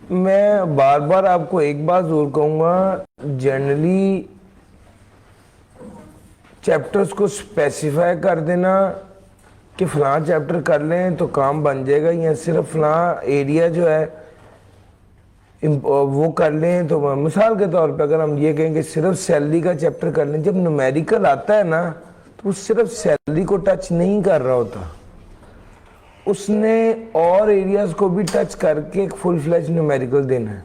मैं बार बार आपको एक बात जरूर कहूँगा, जनरली चैप्टर्स को स्पेसिफाई कर देना कि फ़लाँ चैप्टर कर लें तो काम बन जाएगा, या सिर्फ फ़लाँ एरिया जो है वो कर लें तो मिसाल के तौर पे अगर हम ये कहें कि सिर्फ सैलरी का चैप्टर कर लें, जब न्यूमेरिकल आता है ना तो वो सिर्फ सैलरी को टच नहीं कर रहा होता, उसने और एरियाज को भी टच करके एक फुल फ्लैश न्यूमेरिकल देना है।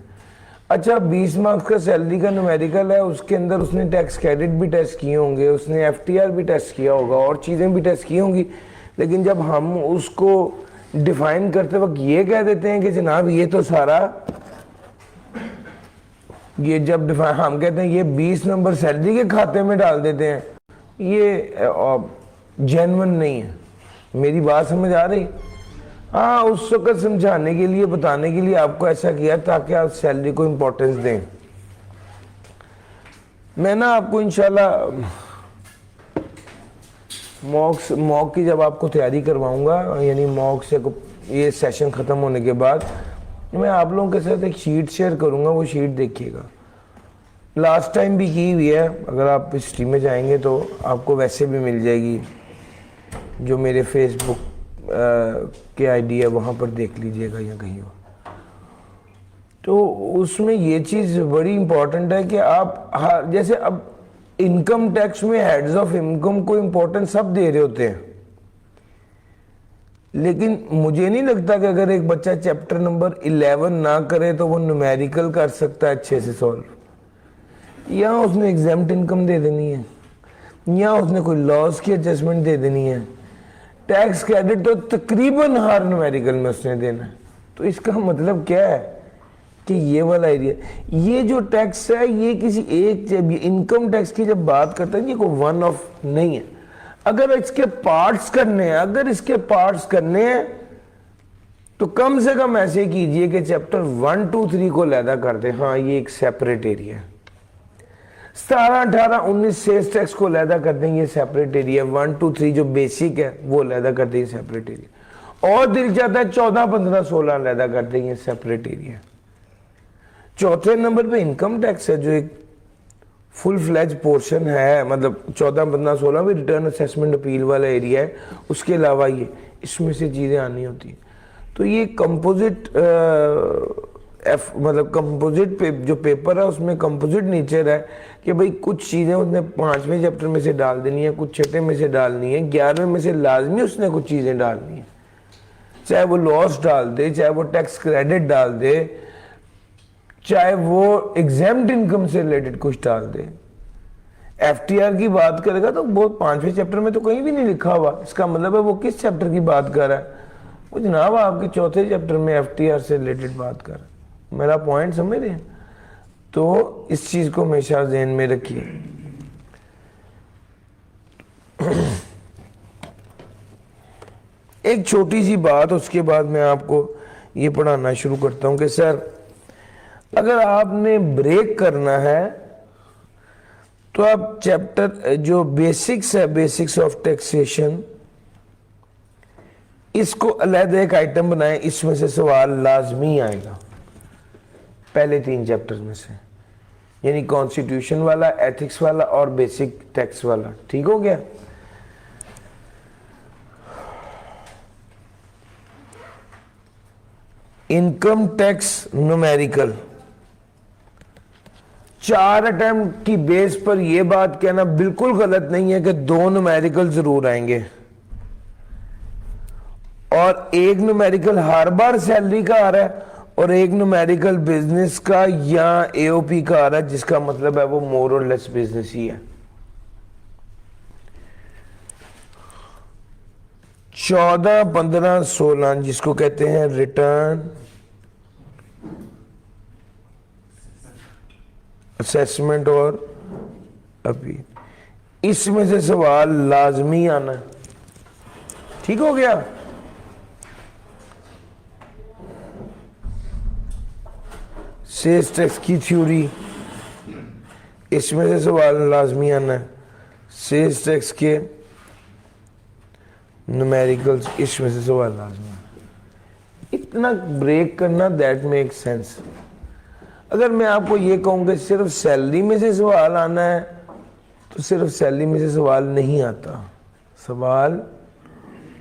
अच्छा, 20 मार्क्स का सैलरी का न्यूमेरिकल है, उसके अंदर उसने टैक्स क्रेडिट भी टेस्ट किए होंगे, उसने एफटीआर भी टेस्ट किया होगा और चीज़ें भी टेस्ट की होंगी, लेकिन जब हम उसको डिफाइन करते वक्त ये कह देते हैं कि जनाब ये तो सारा, ये जब डिफाइन हम कहते हैं ये 20 नंबर सैलरी के खाते में डाल देते हैं, ये जेन्युइन नहीं है। मेरी बात समझ आ रही? हाँ, उस वक्त समझाने के लिए, बताने के लिए आपको ऐसा किया ताकि आप सैलरी को इम्पोर्टेंस दें। मैं ना आपको इंशाल्लाह मॉक की जब आपको तैयारी करवाऊंगा, यानी मॉक से ये सेशन ख़त्म होने के बाद मैं आप लोगों के साथ एक शीट शेयर करूंगा, वो शीट देखिएगा। लास्ट टाइम भी की हुई है, अगर आप हिस्ट्री में जाएंगे तो आपको वैसे भी मिल जाएगी, जो मेरे फेसबुक के आईडी है वहाँ पर देख लीजिएगा या कहीं और। तो उसमें ये चीज़ बड़ी इंपॉर्टेंट है कि आप जैसे अब इनकम टैक्स में हेड्स ऑफ इनकम को इम्पोर्टेंस सब दे रहे होते हैं, लेकिन मुझे नहीं लगता कि अगर एक बच्चा चैप्टर नंबर 11 ना करे तो वो न्यूमेरिकल कर सकता है अच्छे से सॉल्व। या उसने एग्जाम्प्ट इनकम दे देनी है, या उसने कोई लॉस की एडजस्टमेंट दे देनी है, टैक्स क्रेडिट तो तकरीबन हर न्यूमेरिकल में उसने देना है। तो इसका मतलब क्या है कि ये वाला एरिया, ये जो टैक्स है ये किसी एक, जब इनकम टैक्स की जब बात करते हैं ये कोई वन ऑफ नहीं है। अगर इसके पार्ट्स करने हैं, अगर इसके पार्ट्स करने हैं तो कम से कम ऐसे कीजिए कि चैप्टर 1, 2, 3 को अलहदा कर दे। हाँ, ये एक सेपरेट एरिया है। 17, 18, 19 सेल्स टैक्स को अलहदा कर देंगे, सेपरेट एरिया। 1, 2, 3 जो बेसिक है वो अलहदा कर देंगे, सेपरेट एरिया। और दिल चाहता है 14, 15, 16 अलहदा कर देंगे, सेपरेट एरिया। चौथे नंबर पे इनकम टैक्स है, जो एक फुल फ्लैज पोर्शन है, मतलब 14, 15, 16 भी रिटर्न असेसमेंट अपील वाला एरिया है। उसके अलावा ये इसमें से चीज़ें आनी होती हैं। तो ये कंपोजिट मतलब कंपोजिट जो पेपर है उसमें कंपोजिट नेचर है कि भाई कुछ चीज़ें उसने 5वें चैप्टर में से डाल देनी है, कुछ 6ठे में से डालनी है, 11वें में से लाजमी उसने कुछ चीज़ें डालनी है, चाहे वो लॉस डाल दे, चाहे वो टैक्स क्रेडिट डाल दे, चाहे वो एग्जाम्प्ट इनकम से रिलेटेड कुछ डाल दे। एफटीआर की बात करेगा तो वो 5वें चैप्टर में तो कहीं भी नहीं लिखा हुआ, इसका मतलब है वो किस चैप्टर की बात कर रहा है? वो जनाब आपके चौथे चैप्टर में एफटीआर से रिलेटेड बात कर रहा है। मेरा पॉइंट समझ रहे हैं? तो इस चीज़ को हमेशा ध्यान में रखिए। एक छोटी सी बात, उसके बाद मैं आपको ये पढ़ाना शुरू करता हूँ कि सर अगर आपने ब्रेक करना है तो आप चैप्टर जो बेसिक्स है, बेसिक्स ऑफ टैक्सेशन, इसको अलहदा एक आइटम बनाएं, इसमें से सवाल लाजमी आएगा पहले 3 चैप्टर्स में से, यानी कॉन्स्टिट्यूशन वाला, एथिक्स वाला और बेसिक टैक्स वाला। ठीक हो गया? इनकम टैक्स न्यूमेरिकल 4 अटेम्प्ट की बेस पर यह बात कहना बिल्कुल गलत नहीं है कि 2 न्यूमेरिकल जरूर आएंगे, और एक न्यूमेरिकल हर बार सैलरी का आ रहा है और एक न्यूमेरिकल बिजनेस का या एओपी का आ रहा है, जिसका मतलब है वो मोर और लेस बिजनेस ही है। 14, 15, 16 जिसको कहते हैं रिटर्न असेसमेंट और अपील, इसमें से सवाल लाजमी आना है। ठीक हो गया? सेल्स टैक्स की थ्योरी, इसमें से सवाल लाजमी आना है। सेल्स टैक्स के न्यूमेरिकल्स, इसमें से सवाल लाजमी आना है। इतना ब्रेक करना, दैट मेक सेंस। अगर मैं आपको ये कहूँ कि सिर्फ सैलरी में से सवाल आना है, तो सिर्फ सैलरी में से सवाल नहीं आता, सवाल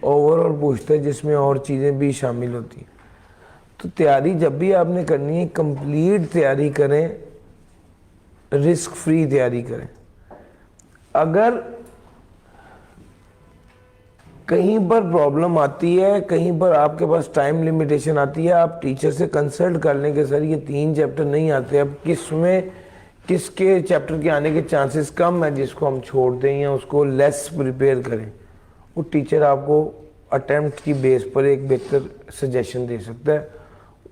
ओवरऑल पूछता है जिसमें और चीज़ें भी शामिल होती हैं। तो तैयारी जब भी आपने करनी है, कंप्लीट तैयारी करें, रिस्क फ्री तैयारी करें। अगर कहीं पर प्रॉब्लम आती है, कहीं पर आपके पास टाइम लिमिटेशन आती है, आप टीचर से कंसल्ट कर लें कि सर ये 3 चैप्टर नहीं आते, अब किसमें किसके चैप्टर के आने के चांसेस कम है जिसको हम छोड़ दें या उसको लेस प्रिपेयर करें। वो टीचर आपको अटेम्प्ट की बेस पर एक बेहतर सजेशन दे सकता है,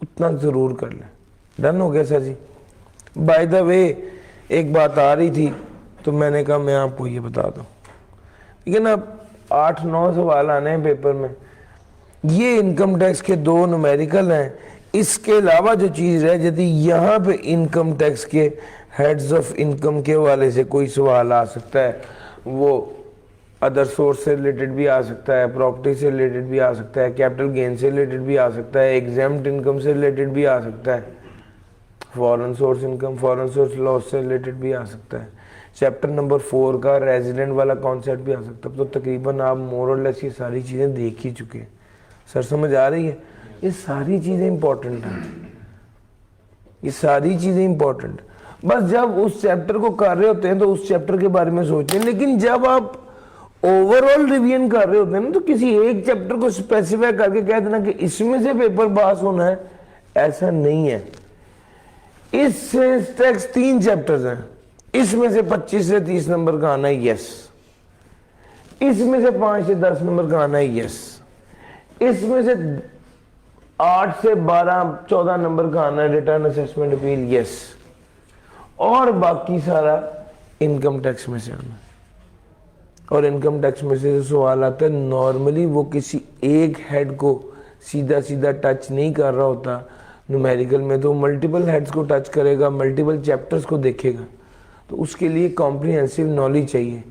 उतना ज़रूर कर लें। डन हो गया sir ji. By the way एक बात आ रही थी तो मैंने कहा मैं आपको ये बता दूं, ठीक है ना। 8-9 सवाल आने हैं पेपर में, ये इनकम टैक्स के 2 न्यूमेरिकल हैं। इसके अलावा जो चीज़ है, यदि यहाँ पे इनकम टैक्स के हेड्स ऑफ इनकम के हवाले से कोई सवाल आ सकता है, वो अदर सोर्स से रिलेटेड भी आ सकता है, प्रॉपर्टी से रिलेटेड भी आ सकता है, कैपिटल गेन से रिलेटेड भी आ सकता है, एग्जाम्प्ट इनकम से रिलेटेड भी आ सकता है, foreign source income, foreign source loss से रिलेटेड भी आ सकता है, चैप्टर नंबर 4 का रेजिडेंट वाला कॉन्सेप्ट भी आ सकता है। तो तकरीबन आप मोर और लेस ये सारी चीज़ें देख ही चुके हैं। सर समझ आ रही है? ये सारी चीज़ें इंपॉर्टेंट हैं, ये सारी चीज़ें इंपॉर्टेंट। बस जब उस चैप्टर को कर रहे होते हैं तो उस चैप्टर के बारे में सोचते हैं, लेकिन जब आप ओवरऑल रिवीजन कर रहे होते हैं ना, तो किसी एक चैप्टर को स्पेसिफाई करके कह देना कि इसमें से पेपर पास होना है, ऐसा नहीं है। इस सेल्स टैक्स 3 चैप्टर्स हैं, इसमें से 25 से 30 नंबर का आना है, यस। इसमें से 5 से 10 नंबर का आना है, यस। इसमें से 8 से 12-14 नंबर का आना है रिटर्न असेसमेंट अपील, यस। और बाकी सारा इनकम टैक्स में से आना है। और इनकम टैक्स में से जो सवाल आता है, नॉर्मली वो किसी एक हेड को सीधा सीधा टच नहीं कर रहा होता। न्यूमेरिकल में तो मल्टीपल हेड्स को टच करेगा, मल्टीपल चैप्टर्स को देखेगा। तो उसके लिए कॉम्प्रिहेंसिव नॉलेज चाहिए,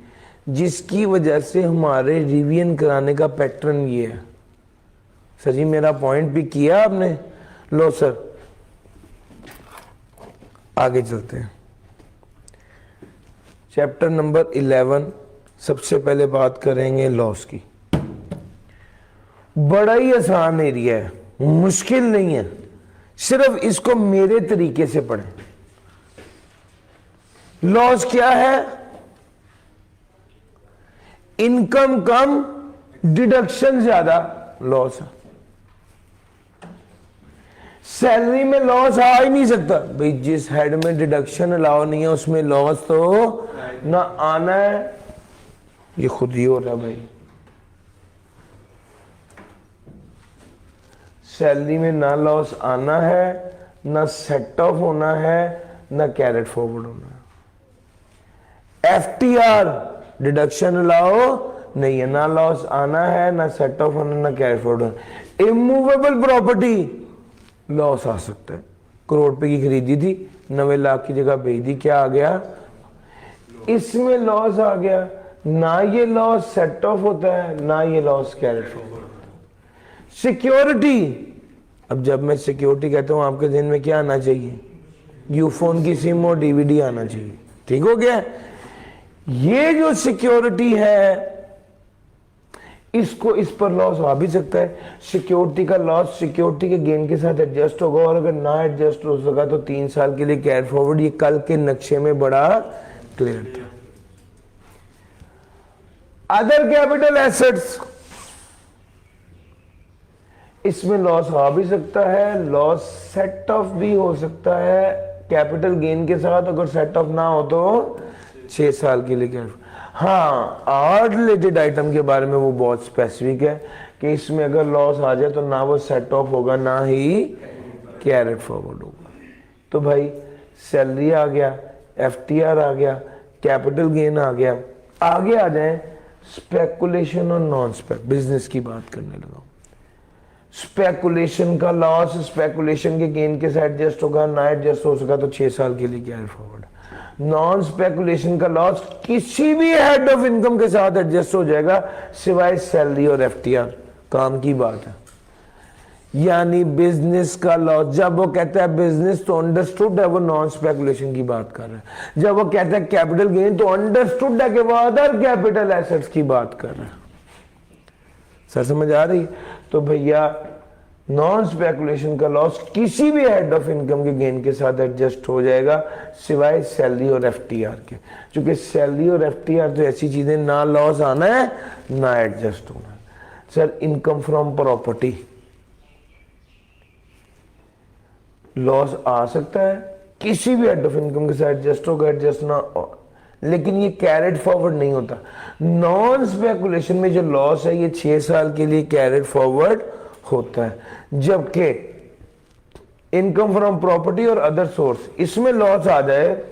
जिसकी वजह से हमारे रिवीजन कराने का पैटर्न ये है। सर जी मेरा पॉइंट भी किया आपने? लो सर आगे चलते हैं। चैप्टर नंबर 11, सबसे पहले बात करेंगे लॉस की। बड़ा ही आसान एरिया है, मुश्किल नहीं है, सिर्फ इसको मेरे तरीके से पढ़ें। लॉस क्या है? इनकम कम, डिडक्शन ज्यादा, लॉस है। सैलरी में लॉस आ ही नहीं सकता भाई, जिस हेड में डिडक्शन अलाउ नहीं है उसमें लॉस तो ना आना है। ये खुद ही हो रहा है भाई, सैलरी में ना लॉस आना है, ना सेट ऑफ होना है, ना कैरेट फॉरवर्ड होना है। एफटीआर डिडक्शन अलाउ नहीं है, ना लॉस आना है, ना सेट ऑफ होना, ना कैरेट फॉरवर्ड होना। इमूवेबल प्रॉपर्टी लॉस आ सकता है। करोड़ रुपए की खरीदी थी, 90 लाख की जगह बेच दी, क्या आ गया? इसमें लॉस आ गया। ना ये लॉस सेट ऑफ होता है, ना ये लॉस कैरेट फॉरवर्ड होता है। सिक्योरिटी, अब जब मैं सिक्योरिटी कहता हूं आपके ज़हन में क्या आना चाहिए? यूफोन की सिम और डीवीडी आना चाहिए। ठीक हो गया? ये जो सिक्योरिटी है, इसको इस पर लॉस आ भी सकता है। सिक्योरिटी का लॉस सिक्योरिटी के गेन के साथ एडजस्ट होगा, और अगर ना एडजस्ट हो सका तो 3 साल के लिए कैरी फॉरवर्ड। ये कल के नक्शे में बड़ा क्लियर था। अदर कैपिटल एसेट्स, इसमें लॉस आ भी सकता है, लॉस सेट ऑफ भी हो सकता है कैपिटल गेन के साथ। अगर सेट ऑफ ना हो तो 6 साल के लिए कैरी। हाँ, और रिलेटेड आइटम के बारे में वो बहुत स्पेसिफिक है कि इसमें अगर लॉस आ जाए तो ना वो सेट ऑफ होगा, ना ही कैरेट फॉरवर्ड होगा। तो भाई सैलरी आ गया, एफटीआर आ गया, कैपिटल गेन आ गया। आगे आ जाए स्पेकुलेशन और नॉन स्पेक, बिजनेस की बात करने लगा। स्पेकुलेशन का लॉस स्पेकुलेशन के गेन के साथ एडजस्ट होगा, ना एडजस्ट हो सका तो 6 साल के लिए कैरी फॉरवर्ड। नॉन स्पेकुलेशन का लॉस किसी भी हेड ऑफ इनकम के साथ एडजस्ट हो जाएगा, सिवाय सैलरी और एफटीआर। काम की बात है। यानी बिजनेस का लॉस। जब वो कहता है बिजनेस तो अंडरस्टूड है वो नॉन स्पेकुलेशन की बात कर रहा है। जब वो कहता है कैपिटल गेन तो अंडरस्टूड है कि वो अदर कैपिटल एसेट्स की बात कर रहा है। सर समझ आ रही? तो भैया नॉन स्पेकुलेशन का लॉस किसी भी हेड ऑफ इनकम के गेन के साथ एडजस्ट हो जाएगा सिवाय सैलरी और एफटीआर के। क्योंकि सैलरी और एफटीआर तो ऐसी चीजें ना लॉस आना है ना एडजस्ट होना है। Sir income from property loss आ सकता है, किसी भी हेड ऑफ इनकम के साथ एडजस्ट होगा, एडजस्ट ना, लेकिन ये कैरेड फॉरवर्ड नहीं होता। नॉन स्पेकुलेशन में जो लॉस है ये 6 साल के लिए कैरेड फॉरवर्ड होता है, जबकि इनकम फ्रॉम प्रॉपर्टी और अदर सोर्स इसमें लॉस आ जाए,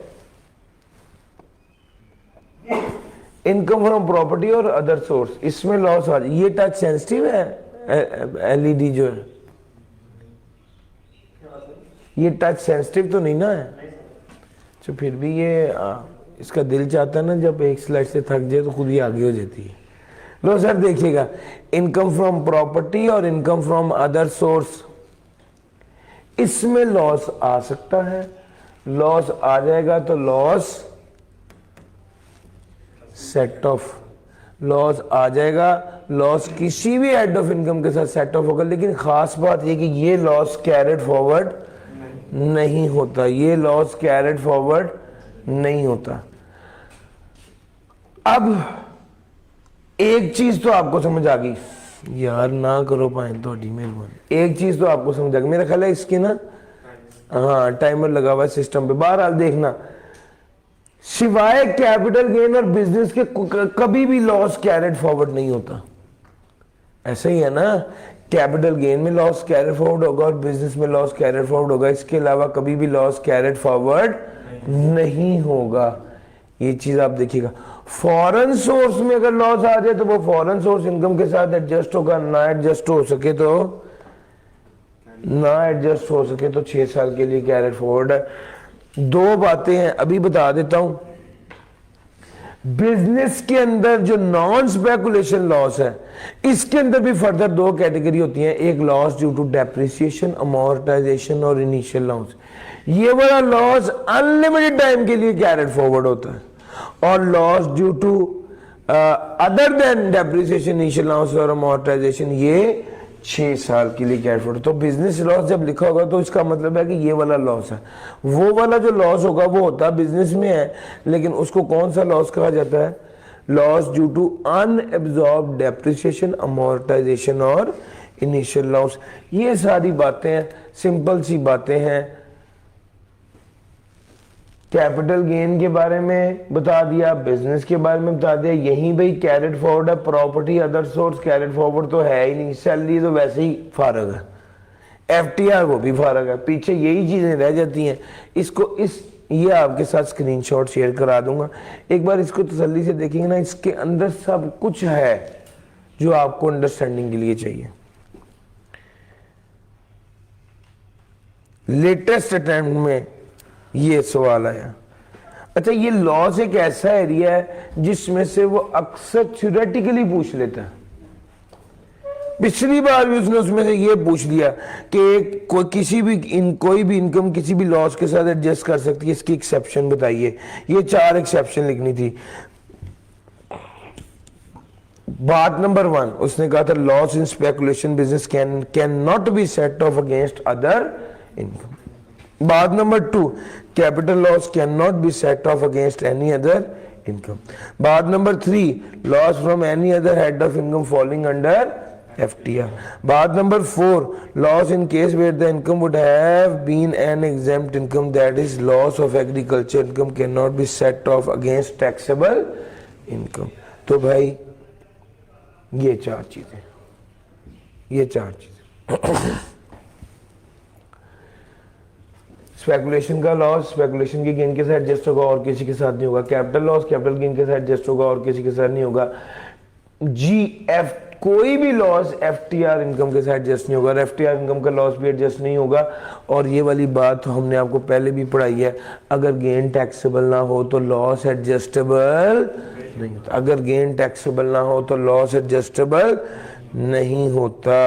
इनकम फ्रॉम प्रॉपर्टी और अदर सोर्स इसमें लॉस आ जाए। ये टच सेंसिटिव है एलईडी जो है, ये टच सेंसिटिव तो नहीं ना है? तो फिर भी ये इसका दिल चाहता है ना जब एक स्लाइड से थक जाए तो खुद ही आगे हो जाती है। लो सर देखिएगा, इनकम फ्रॉम प्रॉपर्टी और इनकम फ्रॉम अदर सोर्स इसमें लॉस आ सकता है। लॉस आ जाएगा तो लॉस सेट ऑफ, लॉस आ जाएगा, लॉस किसी भी हेड ऑफ इनकम के साथ सेट ऑफ होगा। लेकिन खास बात यह कि ये लॉस कैरेड फॉरवर्ड नहीं होता, ये लॉस कैरेड फॉरवर्ड नहीं होता। अब एक चीज तो आपको समझ आ गई यार, ना करो पाए तो मेहरबानी, एक चीज तो आपको समझ आ गई मेरा ख्याल है इसकी ना, हाँ टाइमर लगा हुआ है सिस्टम पे। बहरहाल देखना, सिवाय कैपिटल गेन और बिजनेस के कभी भी लॉस कैरेड फॉरवर्ड नहीं होता। ऐसा ही है ना, कैपिटल गेन में लॉस कैरेड फॉरवर्ड होगा और बिजनेस में लॉस कैरेड फॉरवर्ड होगा, इसके अलावा कभी भी लॉस कैरेड फॉरवर्ड नहीं होगा। ये चीज आप देखिएगा। फॉरेन सोर्स में अगर लॉस आ जाए तो वो फॉरेन सोर्स इनकम के साथ एडजस्ट होगा, ना एडजस्ट हो सके तो ना एडजस्ट हो सके तो 6 साल के लिए कैरेड फॉरवर्ड है। दो बातें हैं अभी बता देता हूं। बिजनेस के अंदर जो नॉन स्पेकुलेशन लॉस है इसके अंदर भी फर्दर दो कैटेगरी होती हैं, एक loss due to depreciation, amortisation और इनिशियल लॉस। ये वाला लॉस अनलिमिटेड टाइम के लिए कैरेड फॉरवर्ड होता है, और loss due to other than depreciation, initial loss और अमोर्टाइजेशन ये 6 साल के लिए कैरेड फॉरवर्ड। तो बिजनेस लॉस जब लिखा होगा तो इसका मतलब है कि ये वाला लॉस है। वो वाला जो लॉस होगा वो होता बिजनेस में है, लेकिन उसको कौन सा लॉस कहा जाता है? Loss due to unabsorb depreciation, amortisation और इनिशियल लॉस। ये सारी बातें सिंपल सी बातें हैं। कैपिटल गेन के बारे में बता दिया, बिजनेस के बारे में बता दिया, यही भाई कैरेड फॉरवर्ड है। Property other source carried forward तो है ही नहीं, सैलरी तो वैसे ही फारग है, एफटीआर वो भी फारग है, पीछे यही चीजें रह जाती हैं। इसको ये आपके साथ स्क्रीनशॉट शेयर करा दूंगा, एक बार इसको तसल्ली से देखेंगे ना, इसके अंदर सब कुछ है जो आपको अंडरस्टैंडिंग के लिए चाहिए। लेटेस्ट अटेम्प्ट में ये सवाल आया। अच्छा, ये लॉस एक ऐसा एरिया है जिसमें से वो अक्सर थ्योरेटिकली पूछ लेता है। पिछली बार भी उसने उसमें से ये पूछ लिया कि कोई भी इनकम किसी भी लॉस के साथ एडजस्ट कर सकती है, इसकी एक्सेप्शन बताइए। ये 4 एक्सेप्शन लिखनी थी। बात नंबर 1 उसने कहा था loss in speculation business can not be set off against other income. बात number 2 capital loss can not be set off against any other income. बात number 3 loss from any other head of income falling under FTR. Baat number 4 loss in case where the income would have been an exempt income, that is loss of agriculture income cannot be set off against taxable income. तो भाई ये 4 चीजें, ये 4 चीजें। Speculation का loss speculation के gain के साथ एडजस्ट होगा और किसी के साथ नहीं होगा। कैपिटल लॉस कैपिटल गेन के साथ एडजस्ट होगा और किसी के साथ नहीं होगा। GF कोई भी लॉस FTR इनकम के साथ एडजस्ट नहीं होगा, FTR इनकम का लॉस भी एडजस्ट नहीं होगा। और ये वाली बात तो हमने आपको पहले भी पढ़ाई है, अगर गेन टैक्सेबल ना हो तो लॉस एडजस्टेबल नहीं होता। अगर गेन टैक्सेबल ना हो तो लॉस एडजस्टेबल नहीं होता।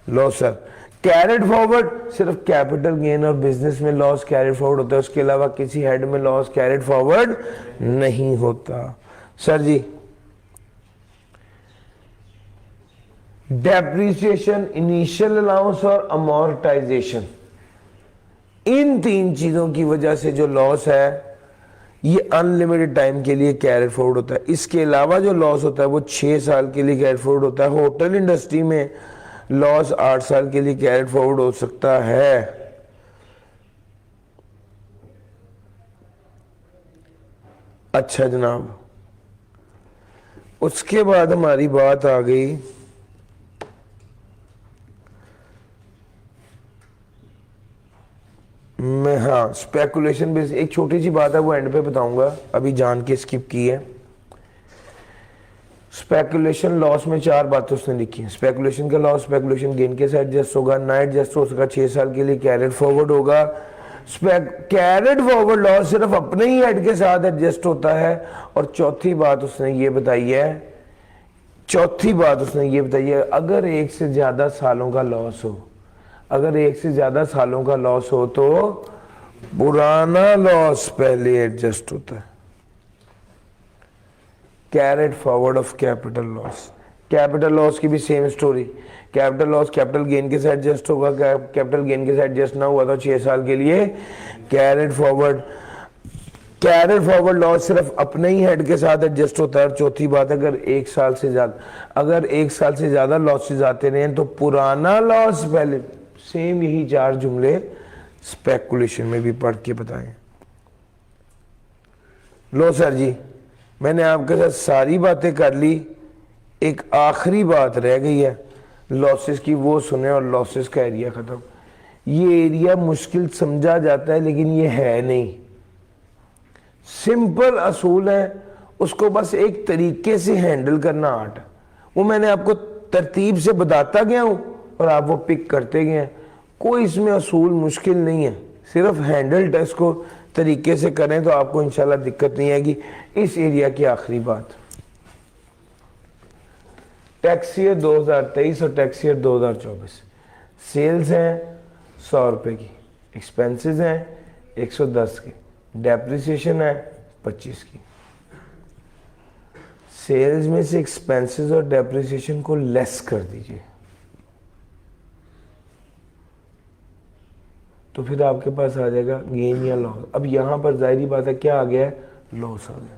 लो सर, कैरेट फॉरवर्ड सिर्फ कैपिटल गेन और बिजनेस में लॉस कैरेट फॉरवर्ड होता है, उसके अलावा किसी हेड में लॉस कैरेट फॉरवर्ड नहीं होता। सर जी, डेप्रिसिएशन, इनिशियल अलाउंस और अमोर्टाइजेशन, इन तीन चीजों की वजह से जो लॉस है ये अनलिमिटेड टाइम के लिए कैरी फॉरवर्ड होता है। इसके अलावा जो लॉस होता है वो 6 साल के लिए कैरी फॉरवर्ड होता है। होटल इंडस्ट्री में लॉस 8 साल के लिए कैरी फॉरवर्ड हो सकता है। अच्छा जनाब, उसके बाद हमारी बात आ गई मैं, हाँ, स्पेकुलेशन बेस। एक छोटी सी बात है वो एंड पे बताऊंगा, अभी जान के स्किप की है। स्पेकुलेशन लॉस में 4 बातें उसने लिखी हैं। स्पेकुलेशन का लॉस स्पेकुलेशन गेन के साथ एडजस्ट होगा, ना एडजस्ट हो सका 6 साल के लिए कैरेट फॉरवर्ड होगा। कैरेट फॉरवर्ड लॉस सिर्फ अपने ही हेड के साथ एडजस्ट होता है। और चौथी बात उसने ये बताई है, अगर 1 से ज्यादा सालों का लॉस हो, अगर 1 से ज्यादा सालों का लॉस हो तो पुराना लॉस पहले एडजस्ट होता है। Carried forward of capital loss. Capital loss की भी same story. Capital loss capital gain के साथ एडजस्ट होगा, कैपिटल गेन के साथ एडजस्ट ना हुआ तो 6 साल के लिए carried forward. Carried forward loss सिर्फ अपने ही हेड के साथ एडजस्ट होता है। और चौथी बात, अगर 1 साल से ज्यादा लॉसेज आते रहे तो पुराना लॉस पहले। सेम यही 4 जुमले स्पेकुलेशन में भी पढ़ के बताएं। लो सर जी, मैंने आपके साथ सारी बातें कर ली, एक आखिरी बात रह गई है लॉसेस की, वो सुने और लॉसेस का एरिया खत्म। ये एरिया मुश्किल समझा जाता है लेकिन ये है नहीं, सिंपल असूल है, उसको बस एक तरीके से हैंडल करना आर्ट है। वो मैंने आपको तरतीब से बताता गया हूं और आप वो पिक करते गए हैं। कोई इसमें असूल मुश्किल नहीं है, सिर्फ हैंडल टेस्ट को तरीके से करें तो आपको इंशाल्लाह दिक्कत नहीं आएगी। इस एरिया की आखिरी बात, टैक्स ईयर 2023 और टैक्स ईयर 2024। सेल्स हैं 100 रुपए की, एक्सपेंसेस हैं 110 की, डेप्रिसिएशन है 25 की। सेल्स में से एक्सपेंसेस और डेप्रिसिएशन को लेस कर दीजिए तो फिर आपके पास आ जाएगा गेन या लॉस। अब यहां पर जाहिर बात है क्या आ गया है, लॉस आ गया।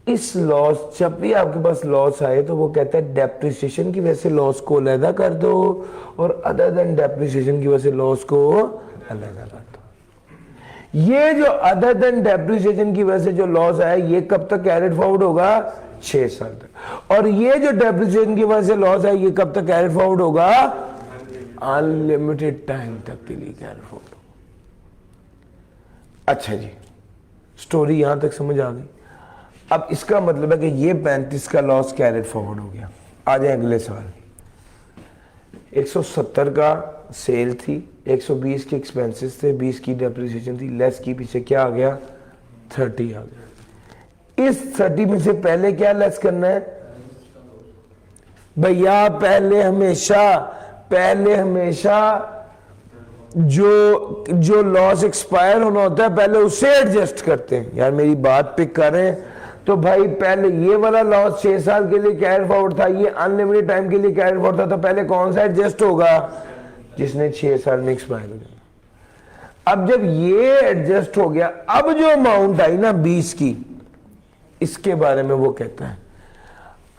इस लॉस, जब भी आपके पास लॉस आए तो वो कहता है डेप्रिसिएशन की वजह से लॉस को अलग कर दो और अदर देन डेप्रिसिएशन की वजह से लॉस को अलग कर दो। ये जो अदर देन डेप्रिसिएशन की वजह से जो लॉस आया ये कब तक कैरिड फॉरवर्ड होगा, 6 साल तक। और ये जो डेप्रिसिएशन की वजह से लॉस है ये कब तक कैरिड फॉरवर्ड होगा, अनलिमिटेड टाइम तक के लिए कैरिड फॉरवर्ड। अच्छा जी, स्टोरी यहां तक समझ आ गई। अब इसका मतलब है कि ये 35 का लॉस कैरिड फॉरवर्ड हो गया। आ जाए अगले सवाल। 170 का सेल थी, 120 के एक्सपेंसेस थे, 20 की डेप्रिसिएशन थी, लेस की पीछे क्या आ गया, 30 आ गया। इस 30 में से पहले क्या लेस करना है भैया, पहले हमेशा जो लॉस एक्सपायर होना होता है पहले उससे एडजस्ट करते हैं। यार मेरी बात पिक कर रहे हैं तो भाई पहले ये वाला लॉस 6 साल के लिए कैरी फॉरवर्ड था, ये अनलिमिटेड टाइम के लिए कैरी फॉरवर्ड था, तो पहले कौन सा एडजस्ट होगा, जिसने 6 साल में एक्सपायर हो जाए। अब जब ये एडजस्ट हो गया, अब जो अमाउंट आई ना 20 की, इसके बारे में वो कहता है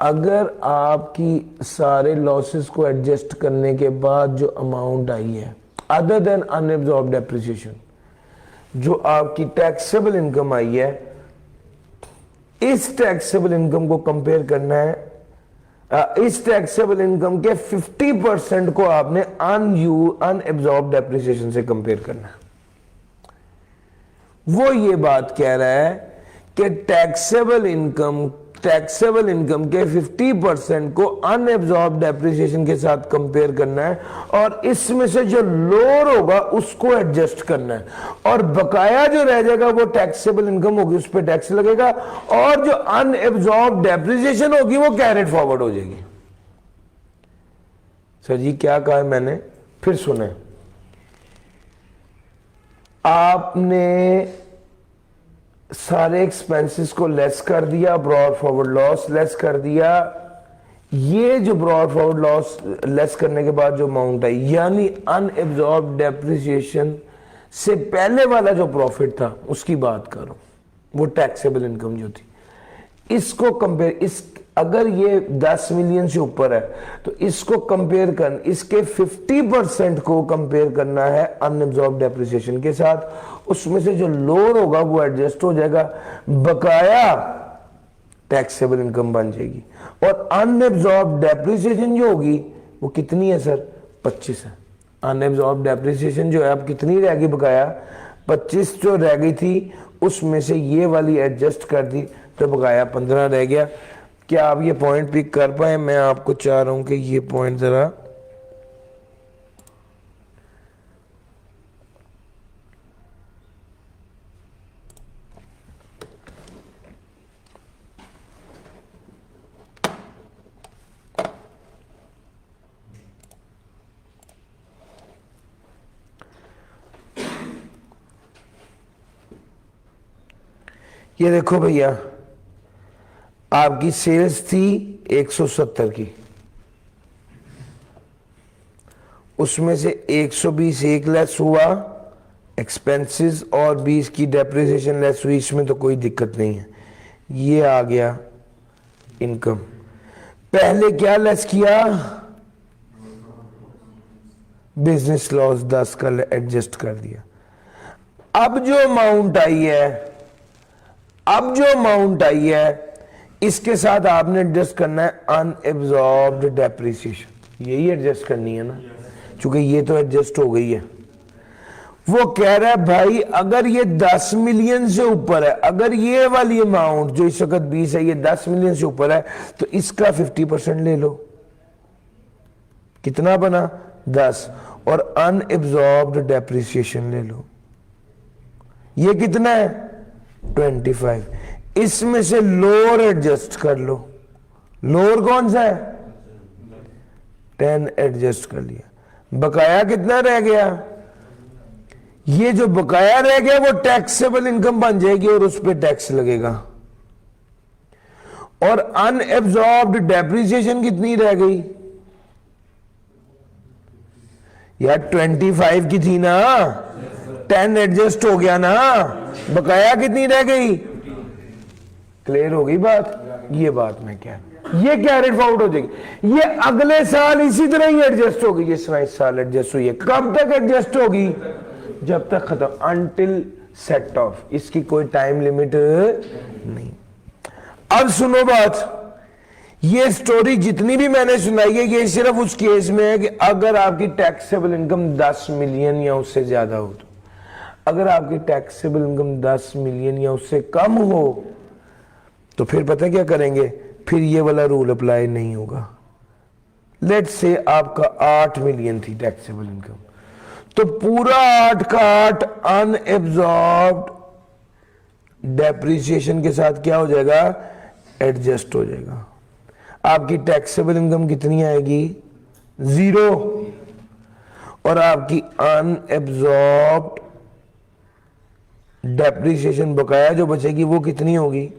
अगर आपकी सारे लॉसेस को एडजस्ट करने के बाद जो अमाउंट आई है अदर देन अनएब्जॉर्ब्ड डेप्रिसिएशन, जो आपकी टैक्सेबल इनकम आई है, इस टैक्सेबल इनकम को कंपेयर करना है, इस टैक्सेबल इनकम के 50% को आपने अनएब्जॉर्ब्ड डेप्रिसिएशन से कंपेयर करना है। वो ये बात कह रहा है कि टैक्सेबल इनकम के 50% को अनएब्जॉर्ब्ड डेप्रिसिएशन के साथ कंपेयर करना है और इसमें से जो लोअर होगा उसको एडजस्ट करना है और बकाया जो रह जाएगा वो टैक्सेबल इनकम होगी, उस पर टैक्स लगेगा और जो अनएब्जॉर्ब्ड डेप्रिसिएशन होगी वो कैरिड फॉरवर्ड हो जाएगी। सर जी क्या कहा है मैंने, फिर सुने। आपने सारे एक्सपेंसेस को लेस कर दिया, ब्रॉड फॉरवर्ड लॉस लेस कर दिया। ये जो ब्रॉड फॉरवर्ड लॉस लेस करने के बाद जो अमाउंट आई, यानी अनएब्जॉर्ब डेप्रिसिएशन से पहले वाला जो प्रॉफिट था उसकी बात करो, वो टैक्सेबल इनकम जो थी, इसको कंपेयर, इस अगर ये 10 मिलियन से ऊपर है तो इसको कंपेयर कर, इसके 50% को कंपेयर करना है अनएब्जॉर्ब डेप्रिसिएशन के साथ। उसमें से जो लोअर होगा वो एडजस्ट हो जाएगा, बकाया टैक्सेबल इनकम बन जाएगी। और अनएब्जॉर्ब डेप्रिसिएशन जो होगी वो कितनी है सर, 25 है। अनएब्जॉर्ब डेप्रिसिएशन जो है अब कितनी रह गई बकाया, 25 जो रह गई थी उसमें से ये वाली एडजस्ट कर दी तो बकाया 15 रह गया। क्या आप ये पॉइंट पिक कर पाए? मैं आपको चाह रहा हूं कि ये पॉइंट जरा ये देखो भैया, आपकी सेल्स थी 170 की, उसमें से 120 एक लेस हुआ एक्सपेंसेस और 20 की डेप्रिसिएशन लेस हुई, इसमें तो कोई दिक्कत नहीं है। ये आ गया इनकम। पहले क्या लेस किया, बिजनेस लॉस 10 का एडजस्ट कर दिया। अब जो अमाउंट आई है, अब जो अमाउंट आई है इसके साथ आपने एडजस्ट करना है अनएब्जॉर्ब्ड डेप्रिसिएशन, यही एडजस्ट करनी है ना, क्योंकि ये तो एडजस्ट हो गई है। वो कह रहा है भाई अगर ये 10 मिलियन से ऊपर है, अगर ये वाली अमाउंट जो इस वक्त 20 है ये 10 मिलियन से ऊपर है तो इसका 50% ले लो। कितना बना, 10, और अनएब्जॉर्ब्ड डेप्रिसिएशन ले लो, ये कितना है 25। इसमें से लोअर एडजस्ट कर लो, लोअर कौन सा है 10 एडजस्ट कर लिया। बकाया कितना रह गया, ये जो बकाया रह गया वो टैक्सेबल इनकम बन जाएगी और उस पर टैक्स लगेगा। और अनएब्जॉर्ब्ड डेप्रिसिएशन कितनी रह गई यार, 25 की थी ना, 10 एडजस्ट हो गया ना, बकाया कितनी रह गई। क्लियर हो गई बात, ये बात मैं क्या, ये कैरेट फॉरवर्ड हो जाएगी, ये अगले साल इसी तरह ही एडजस्ट होगी जिस तरह इस साल एडजस्ट हुई है। कब तक एडजस्ट होगी, जब तक खत्म, अनटिल सेट ऑफ, इसकी कोई टाइम लिमिट नहीं। अब सुनो बात, ये स्टोरी जितनी भी मैंने सुनाई है ये सिर्फ उस केस में है कि अगर आपकी टैक्सेबल इनकम 10 मिलियन या उससे ज्यादा हो। तो अगर आपकी टैक्सेबल इनकम 10 मिलियन या उससे कम हो तो फिर पता क्या करेंगे, फिर ये वाला रूल अप्लाई नहीं होगा। लेट्स से आपका 8 मिलियन थी टैक्सेबल इनकम, तो पूरा 8 का 8 अनएब्जॉर्ब्ड डेप्रिसिएशन के साथ क्या हो जाएगा, एडजस्ट हो जाएगा। आपकी टैक्सेबल इनकम कितनी आएगी, 0, और आपकी अनएब्जॉर्ब्ड डेप्रिसिएशन बकाया जो बचेगी वो कितनी होगी,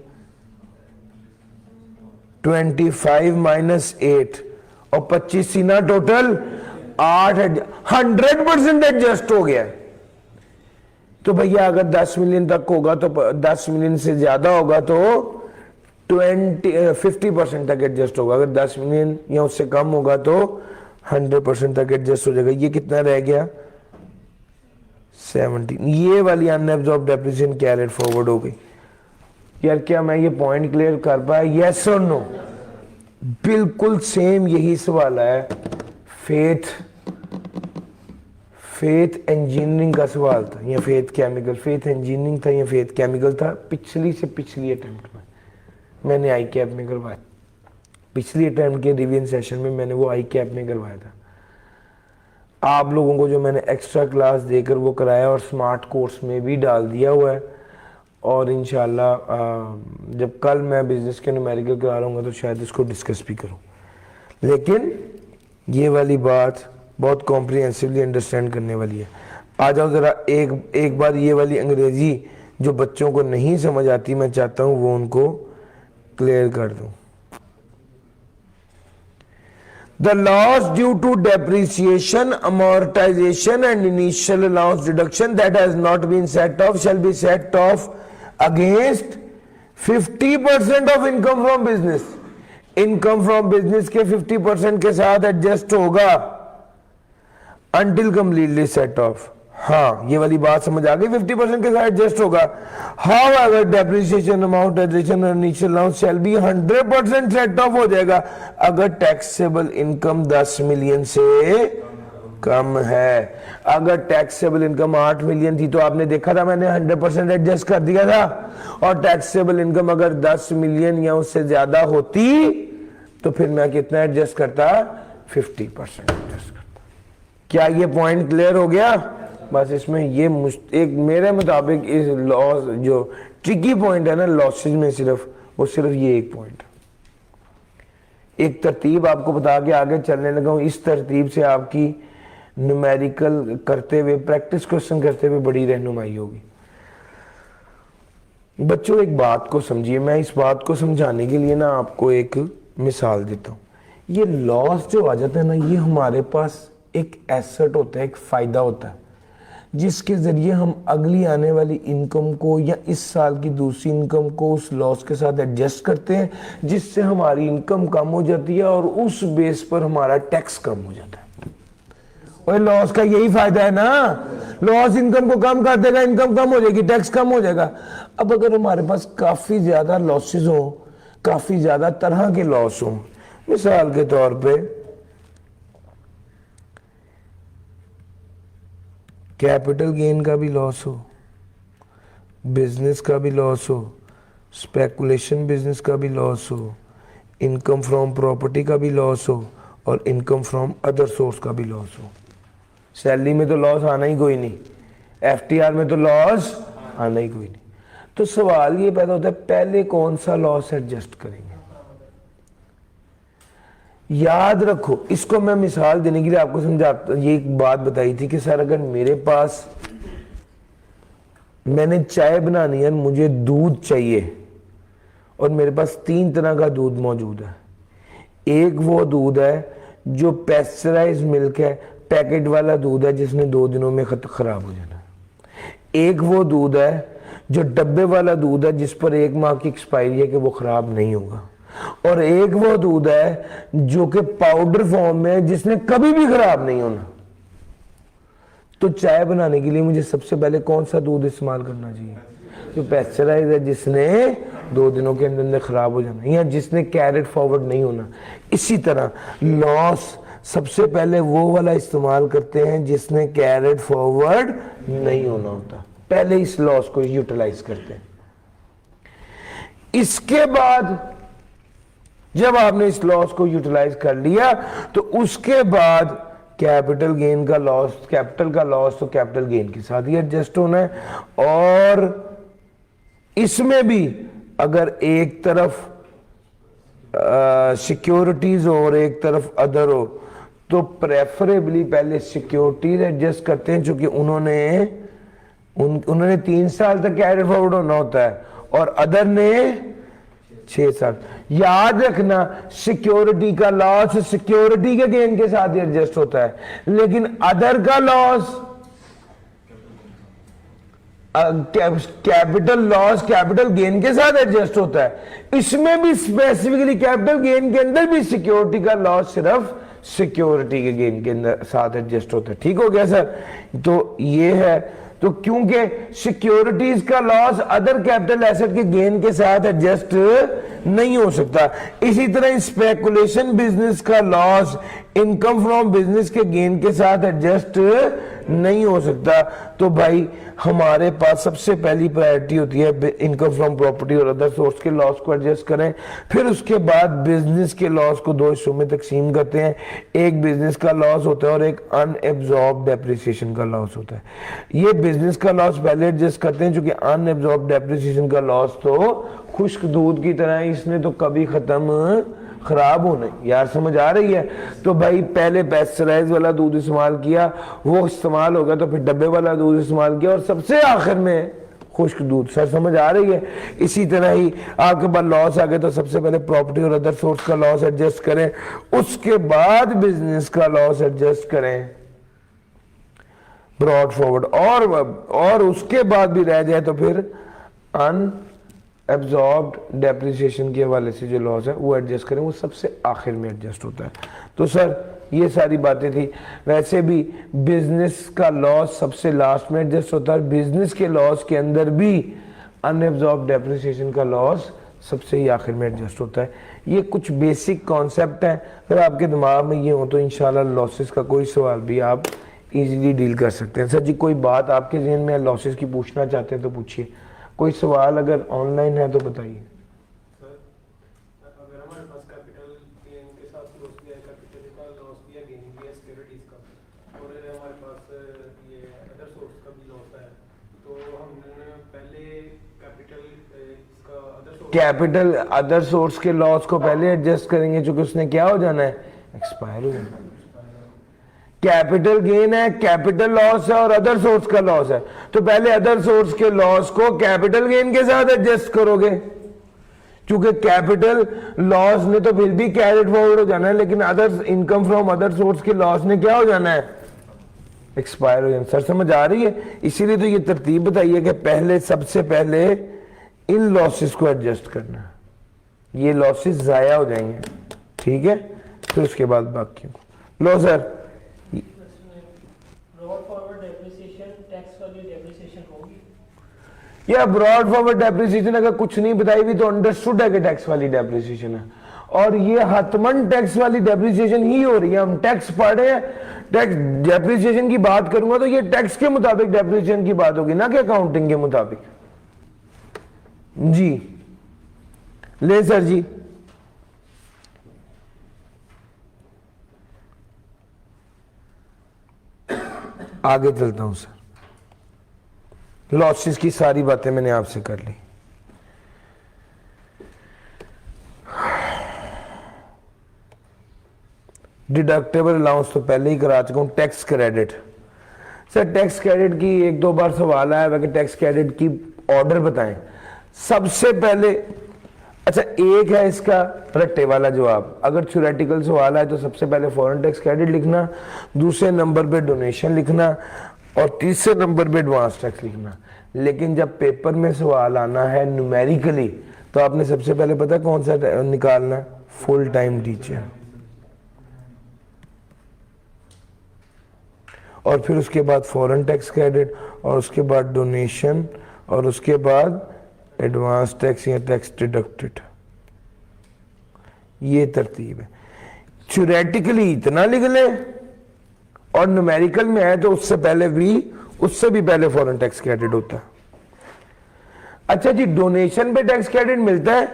25 माइनस 8 और 25 सी ना टोटल 8, 100% एडजस्ट हो गया। तो भैया अगर 10 मिलियन तक होगा तो 10 मिलियन से ज्यादा होगा तो 50% तक एडजस्ट होगा, अगर 10 मिलियन या उससे कम होगा तो 100% तक एडजस्ट हो जाएगा। ये कितना रह गया, 17। ये वाली अनएब्जॉर्ब्ड डेप्रिसिएशन कैरेट फॉरवर्ड हो गई। यार क्या मैं ये पॉइंट क्लियर कर पाया, यस और नो? बिल्कुल सेम यही सवाल है, फेथ इंजीनियरिंग का सवाल था या फेथ केमिकल, फेथ इंजीनियरिंग था या फेथ केमिकल था, पिछली से पिछली अटेम्प्ट में मैंने आई कैप में करवाया, पिछली अटेम्प्ट के रिवीजन सेशन में मैंने वो आई कैप में करवाया था। आप लोगों को जो मैंने एक्स्ट्रा क्लास देकर वो कराया और स्मार्ट कोर्स में भी डाल दिया हुआ है, और इंशाल्लाह जब कल मैं बिजनेस के न्यूमेरिकल करा रहा हूँ तो शायद इसको डिस्कस भी करूँ। लेकिन ये वाली बात बहुत कॉम्प्रिहेंसिवली अंडरस्टैंड करने वाली है। आ जाओ जरा एक बार ये वाली अंग्रेजी जो बच्चों को नहीं समझ आती, मैं चाहता हूं वो उनको क्लियर कर दूं। The loss due to depreciation, amortization and initial allowance deduction that has not been set off shall be set off against 50% of income from business. Income from business के 50% के साथ एडजस्ट होगा until completely set off। हाँ, ये वाली बात समझ आ गई, 50% के साथ एडजस्ट होगा। However, depreciation, amortization और initial allowance shall be 100% set off हो जाएगा अगर टैक्सेबल इनकम 10 मिलियन से कम है। अगर टैक्सेबल इनकम 8 मिलियन थी तो आपने देखा था मैंने 100% एडजस्ट कर दिया था, और टैक्सेबल इनकम अगर 10 मिलियन या उससे ज्यादा होती तो फिर मैं कितना एडजस्ट करता, 50% एडजस्ट करता। क्या ये पॉइंट क्लियर हो गया? बस इसमें ये एक मेरे मुताबिक इस लॉस जो ट्रिकी पॉइंट है ना लॉसेज में, सिर्फ ये एक पॉइंट, एक तरतीब आपको बता के आगे चलने लगा हूं। इस तरतीब से आपकी न्यूमेरिकल करते हुए, प्रैक्टिस क्वेश्चन करते हुए बड़ी रहनुमाई होगी। बच्चों एक बात को समझिए, मैं इस बात को समझाने के लिए ना आपको एक मिसाल देता हूँ। ये लॉस जो आ जाता है ना, ये हमारे पास एक एसेट होता है, एक फायदा होता है जिसके जरिए हम अगली आने वाली इनकम को या इस साल की दूसरी इनकम को उस लॉस के साथ एडजस्ट करते हैं, जिससे हमारी इनकम कम हो जाती है और उस बेस पर हमारा टैक्स कम हो जाता है। और लॉस का यही फायदा है ना, लॉस इनकम को कम कर देगा, इनकम कम हो जाएगी, टैक्स कम हो जाएगा। अब अगर हमारे पास काफी ज्यादा लॉसेस हो, काफी ज्यादा तरह के लॉस हो, मिसाल के तौर पे कैपिटल गेन का भी लॉस हो, बिजनेस का भी लॉस हो, स्पेकुलेशन बिजनेस का भी लॉस हो, इनकम फ्रॉम प्रॉपर्टी का भी लॉस हो, और इनकम फ्रॉम अदर सोर्स का भी लॉस हो। सैलरी में तो लॉस आना ही कोई नहीं, एफटीआर में तो लॉस आना ही कोई नहीं। तो सवाल ये पैदा होता है पहले कौन सा लॉस एडजस्ट करेंगे। याद रखो, इसको मैं मिसाल देने के लिए आपको समझाता, ये एक बात बताई थी कि सर अगर मेरे पास, मैंने चाय बनानी है, मुझे दूध चाहिए और मेरे पास 3 तरह का दूध मौजूद है। एक वो दूध है जो पेस्चराइज मिल्क है, पैकेट वाला दूध है जिसने 2 दिनों में खराब हो जाना। एक वो दूध है जो डब्बे वाला दूध है जिस पर 1 माह की एक्सपायरी है कि वो खराब नहीं होगा, और एक वो दूध है जो कि पाउडर फॉर्म में है जिसने कभी भी खराब नहीं होना। तो चाय बनाने के लिए मुझे सबसे पहले कौन सा दूध इस्तेमाल करना चाहिए? जो पेस्चराइज है, जिसने 2 दिनों के अंदर खराब हो जाना, या जिसने कैरेट फॉरवर्ड नहीं होना। इसी तरह लॉस सबसे पहले वो वाला इस्तेमाल करते हैं जिसने कैरेट फॉरवर्ड नहीं होना होता, पहले इस लॉस को यूटिलाइज करते हैं। इसके बाद जब आपने इस लॉस को यूटिलाइज कर लिया तो उसके बाद कैपिटल गेन का लॉस, कैपिटल का लॉस तो कैपिटल गेन के साथ ही एडजस्ट होना है। और इसमें भी अगर एक तरफ सिक्योरिटीज हो और एक तरफ अदर हो तो प्रेफरेबली पहले सिक्योरिटीज एडजस्ट करते हैं, क्योंकि उन्होंने 3 साल तक कैरी फॉरवर्ड होना होता है और अदर ने 6 साल। याद रखना सिक्योरिटी का लॉस सिक्योरिटी के गेन के साथ ही एडजस्ट होता है, लेकिन अदर का loss, capital loss capital gain के साथ एडजस्ट होता है। इसमें भी स्पेसिफिकली कैपिटल गेन के अंदर भी सिक्योरिटी का लॉस सिर्फ सिक्योरिटी के गेन के अंदर साथ एडजस्ट होता है। ठीक हो गया सर? तो ये है, तो क्योंकि सिक्योरिटीज का लॉस अदर कैपिटल एसेट के गेन के साथ एडजस्ट नहीं हो सकता, इसी तरह स्पेकुलेशन बिजनेस का लॉस इनकम फ्रॉम बिजनेस के गेन के साथ एडजस्ट नहीं हो सकता। तो भाई हमारे पास सबसे पहली प्रायोरिटी होती है इनकम फ्रॉम प्रॉपर्टी और अदर सोर्स के लॉस को एडजस्ट करें। फिर उसके बाद बिजनेस के लॉस को 2 हिस्सों में तकसीम करते हैं, एक बिजनेस का लॉस होता है और एक अनएब्जॉर्ब डेप्रिसिएशन का लॉस होता है। ये बिजनेस का लॉस पहले एडजस्ट करते हैं, क्योंकि अनएब्जॉर्ब डेप्रिसिएशन का लॉस तो खुश्क दूध की तरह है, इसने तो कभी खत्म खराब होने। यार समझ आ रही है? तो भाई पहले पेस्चराइज वाला दूध इस्तेमाल किया, वो इस्तेमाल हो गया, तो फिर डब्बे वाला दूध इस्तेमाल किया, और सबसे आखिर में खुश्क दूध। सर समझ आ रही है? इसी तरह ही आपके पास लॉस आ गए तो सबसे पहले प्रॉपर्टी और अदर सोर्स का लॉस एडजस्ट करें, उसके बाद बिजनेस का लॉस एडजस्ट करें ब्रॉड फॉरवर्ड, और उसके बाद भी रह जाए तो फिर अनएब्जॉर्ब्ड डेप्रिसिएशन के हवाले से जो लॉस है वो एडजस्ट करें, वो सबसे आखिर में एडजस्ट होता है। तो सर ये सारी बातें थी। वैसे भी बिजनेस का लॉस सबसे लास्ट में एडजस्ट होता है, बिजनेस के लॉस के अंदर भी अनएब्जॉर्ब्ड डेप्रिसिएशन का लॉस सबसे ही आखिर में एडजस्ट होता है। ये कुछ बेसिक कॉन्सेप्ट हैं, अगर आपके दिमाग में ये हो तो इंशाल्लाह लॉसेस का कोई सवाल भी आप इजीली डील कर सकते हैं। सर जी कोई बात आपके जहन में लॉसेस की पूछना चाहते हैं तो पूछिए, कोई सवाल अगर ऑनलाइन है तो बताइए। कैपिटल अदर सोर्स के लॉस को पहले एडजस्ट करेंगे, क्योंकि उसने क्या हो जाना है, एक्सपायर हो जाना है। कैपिटल गेन है, कैपिटल लॉस है और अदर सोर्स का लॉस है, तो पहले अदर सोर्स के लॉस को कैपिटल गेन के साथ एडजस्ट करोगे, क्योंकि कैपिटल लॉस ने तो फिर भी कैरिड फॉरवर्ड हो जाना है, लेकिन other income from other source के लॉस ने क्या हो जाना है, एक्सपायर हो जाना। सर समझ आ रही है? इसीलिए तो ये तरतीब बताइए कि पहले सबसे पहले इन लॉसेस को एडजस्ट करना, ये लॉसेस जाया हो जाएंगे, ठीक है, फिर उसके बाद बाकी को। लो sir, brought forward depreciation tax वाली डेप्रिसिएशन होगी या ब्रॉड फॉरवर्ड डेप्रिसिएशन अगर कुछ नहीं बताई भी तो अंडरस्टूड है कि टैक्स वाली डेप्रिसिएशन है, और ये हतमन टैक्स वाली डेप्रिसिएशन ही हो रही है। हम टैक्स पढ़े हैं, टैक्स डेप्रिसिएशन की बात करूंगा तो ये टैक्स के मुताबिक डेप्रिसिएशन की बात होगी, ना कि अकाउंटिंग के मुताबिक। जी ले सर जी, आगे चलता हूं सर। लॉसेस की सारी बातें मैंने आपसे कर ली। डिडक्टेबल अलाउंस तो पहले ही करा चुका हूं। Tax credit, sir tax credit की एक दो बार सवाल आया है कि टैक्स क्रेडिट की ऑर्डर बताएं। सबसे पहले, अच्छा एक है इसका रट्टे वाला जवाब, अगर थ्योरेटिकल सवाल है तो सबसे पहले फॉरेन टैक्स क्रेडिट लिखना, दूसरे नंबर पे डोनेशन लिखना, और तीसरे नंबर पे एडवांस टैक्स लिखना। लेकिन जब पेपर में सवाल आना है न्यूमेरिकली तो आपने सबसे पहले पता कौन सा निकालना, फुल टाइम टीचर, और फिर उसके बाद फॉरेन टैक्स क्रेडिट, और उसके बाद डोनेशन, और उसके बाद एडवांस टैक्स या टैक्स डिडक्टेड। ये तरतीब है। थ्योरेटिकली इतना लिख ले, और न्यूमेरिकल में है तो उससे भी पहले फॉरेन टैक्स क्रेडिट होता है। अच्छा जी, डोनेशन पे टैक्स क्रेडिट मिलता है?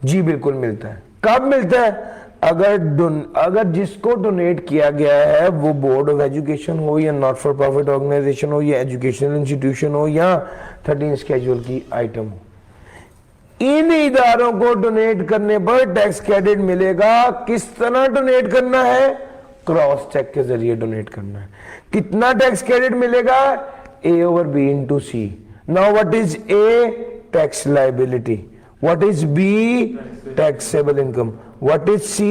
जी बिल्कुल मिलता है। कब मिलता है? अगर जिसको डोनेट किया गया है वो बोर्ड ऑफ एजुकेशन हो, या नॉट फॉर प्रॉफिट ऑर्गेनाइजेशन हो, या एजुकेशनल इंस्टीट्यूशन हो, या 13 स्केड्यूल की आइटम हो, इन इदारों को डोनेट करने पर टैक्स क्रेडिट मिलेगा। किस तरह डोनेट करना है? क्रॉस चेक के जरिए डोनेट करना है। कितना टैक्स क्रेडिट मिलेगा? A over B into C. Now what is A? Tax liability. What is B? Taxable income. What is C?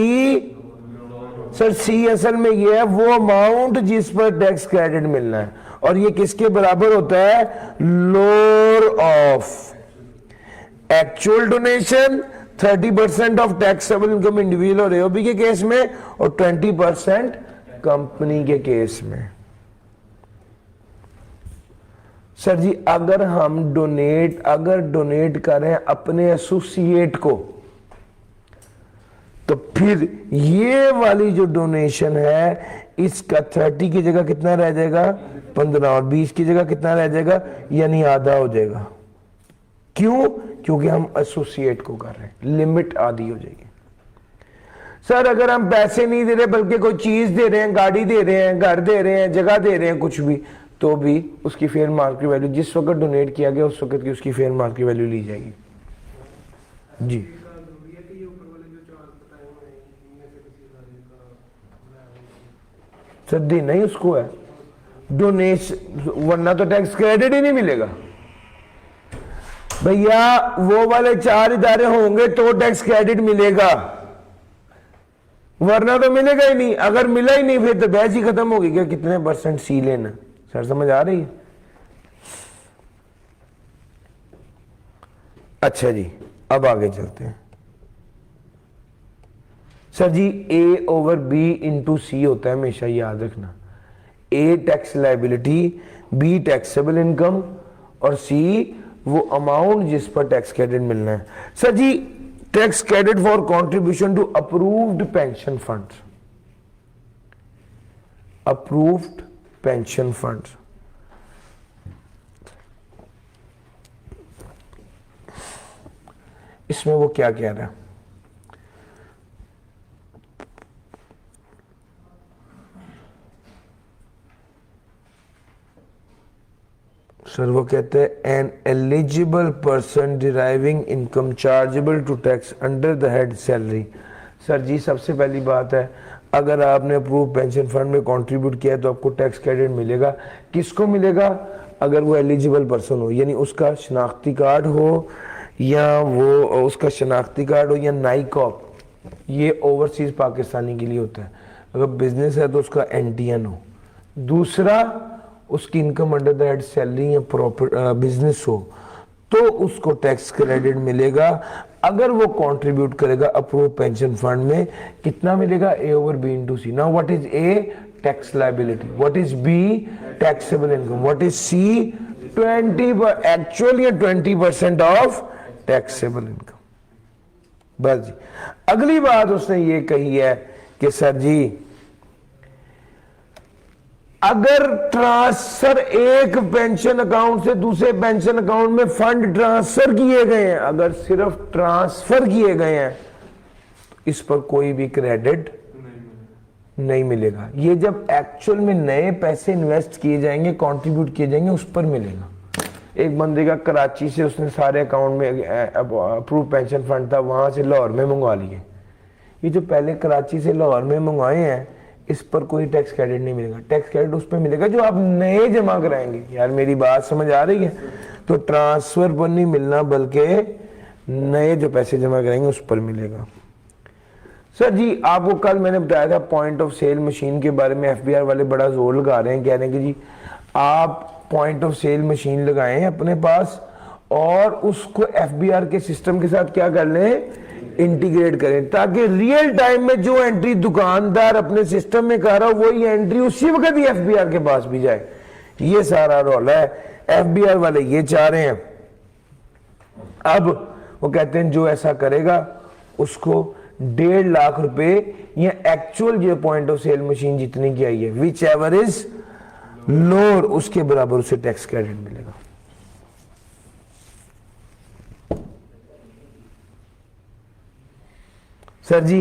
Sir C असल में ये है वो अमाउंट जिस पर टैक्स क्रेडिट मिलना है, और ये किसके बराबर होता है? Lower of actual donation, 30% of taxable income individual और एओबी के केस में, और 20% कंपनी के केस में। सर जी अगर हम डोनेट करें अपने एसोसिएट को, तो फिर ये वाली जो डोनेशन है इसका 30 की जगह कितना रह जाएगा? 15, और 20 की जगह कितना रह जाएगा? यानी आधा हो जाएगा। क्यों? क्योंकि हम एसोसिएट को कर रहे हैं, लिमिट आधी हो जाएगी। सर अगर हम पैसे नहीं दे रहे बल्कि कोई चीज दे रहे हैं, गाड़ी दे रहे हैं, घर दे रहे हैं, जगह दे रहे हैं, कुछ भी, तो भी उसकी फेयर मार्केट वैल्यू जिस वक्त डोनेट किया गया उस वक्त की उसकी फेयर मार्केट वैल्यू ली जाएगी। जी सर देना ही उसको है, डोनेशन, वरना तो टैक्स क्रेडिट ही नहीं मिलेगा भैया। वो वाले 4 इदारे होंगे तो टैक्स क्रेडिट मिलेगा, वरना तो मिलेगा ही नहीं। अगर मिला ही नहीं फिर तो बहस ही खत्म होगी क्या कितने परसेंट सी लेना। सर समझ आ रही है? अच्छा जी, अब आगे चलते हैं। Sir ji A over B into C होता है, हमेशा याद रखना। A tax liability, B taxable income और C वो अमाउंट जिस पर टैक्स क्रेडिट मिलना है। Sir ji tax credit for contribution to approved pension fund, approved pension fund. इसमें वो क्या कह रहा है? सर वो कहते हैं an eligible person deriving income chargeable to tax under the head salary. Sir ji सबसे पहली बात है, अगर आपने अप्रूव पेंशन फंड में कंट्रीब्यूट किया है तो आपको टैक्स क्रेडिट मिलेगा। किसको मिलेगा? अगर वो एलिजिबल पर्सन हो, यानी उसका शनाख्ती कार्ड हो या वो उसका शनाख्ती कार्ड हो या नाइकॉप, ये ओवरसीज पाकिस्तानी के लिए होता है। अगर बिजनेस है तो उसका एनटीएन हो। दूसरा, उसकी income under the head salary या प्रॉफिट बिजनेस हो तो उसको टैक्स क्रेडिट मिलेगा। अगर वो कंट्रीब्यूट करेगा अप्रूव पेंशन फंड में, कितना मिलेगा? A over B into C. Now what is A? Tax liability. What is B? Taxable income. What is C? 20 actual या 20% ऑफ टैक्सेबल इनकम। बस जी। अगली बात उसने ये कही है कि सर जी अगर ट्रांसफर एक पेंशन अकाउंट से दूसरे पेंशन अकाउंट में फंड ट्रांसफर किए गए हैं, अगर सिर्फ ट्रांसफर किए गए हैं तो इस पर कोई भी क्रेडिट नहीं मिलेगा। ये जब एक्चुअल में नए पैसे इन्वेस्ट किए जाएंगे, कंट्रीब्यूट किए जाएंगे, उस पर मिलेगा। एक बंदे का कराची से उसने सारे अकाउंट में अप्रूव पेंशन फंड था, वहां से लाहौर में मंगवा लिए। ये जो पहले कराची से लाहौर में मंगवाए हैं इस पर कोई टैक्स क्रेडिट नहीं मिलेगा। टैक्स क्रेडिट उस पर मिलेगा जो आप नए जमा कराएंगे। यार मेरी बात समझ आ रही है? तो ट्रांसफर पर नहीं मिलना बल्कि नए जो पैसे जमा कराएंगे उस पर मिलेगा। सर जी आपको कल मैंने बताया था पॉइंट ऑफ सेल मशीन के बारे में, एफबीआर वाले बड़ा जोर लगा रहे हैं, कह रहे हैं कि जी आप पॉइंट ऑफ सेल मशीन लगाएं अपने पास और उसको एफबीआर के सिस्टम के साथ क्या कर लें, इंटीग्रेट करें, ताकि रियल टाइम में जो एंट्री दुकानदार अपने सिस्टम में कर रहा हो वही एंट्री उसी वक्त ही एफबीआर के पास भी जाए। ये सारा रोल है, एफबीआर वाले ये चाह रहे हैं। अब वो कहते हैं जो ऐसा करेगा उसको 1.5 लाख रुपए या एक्चुअल जो पॉइंट ऑफ सेल मशीन जितनी की आई है विच एवर इज लोअर, उसके बराबर उसे टैक्स क्रेडिट मिलेगा। सर जी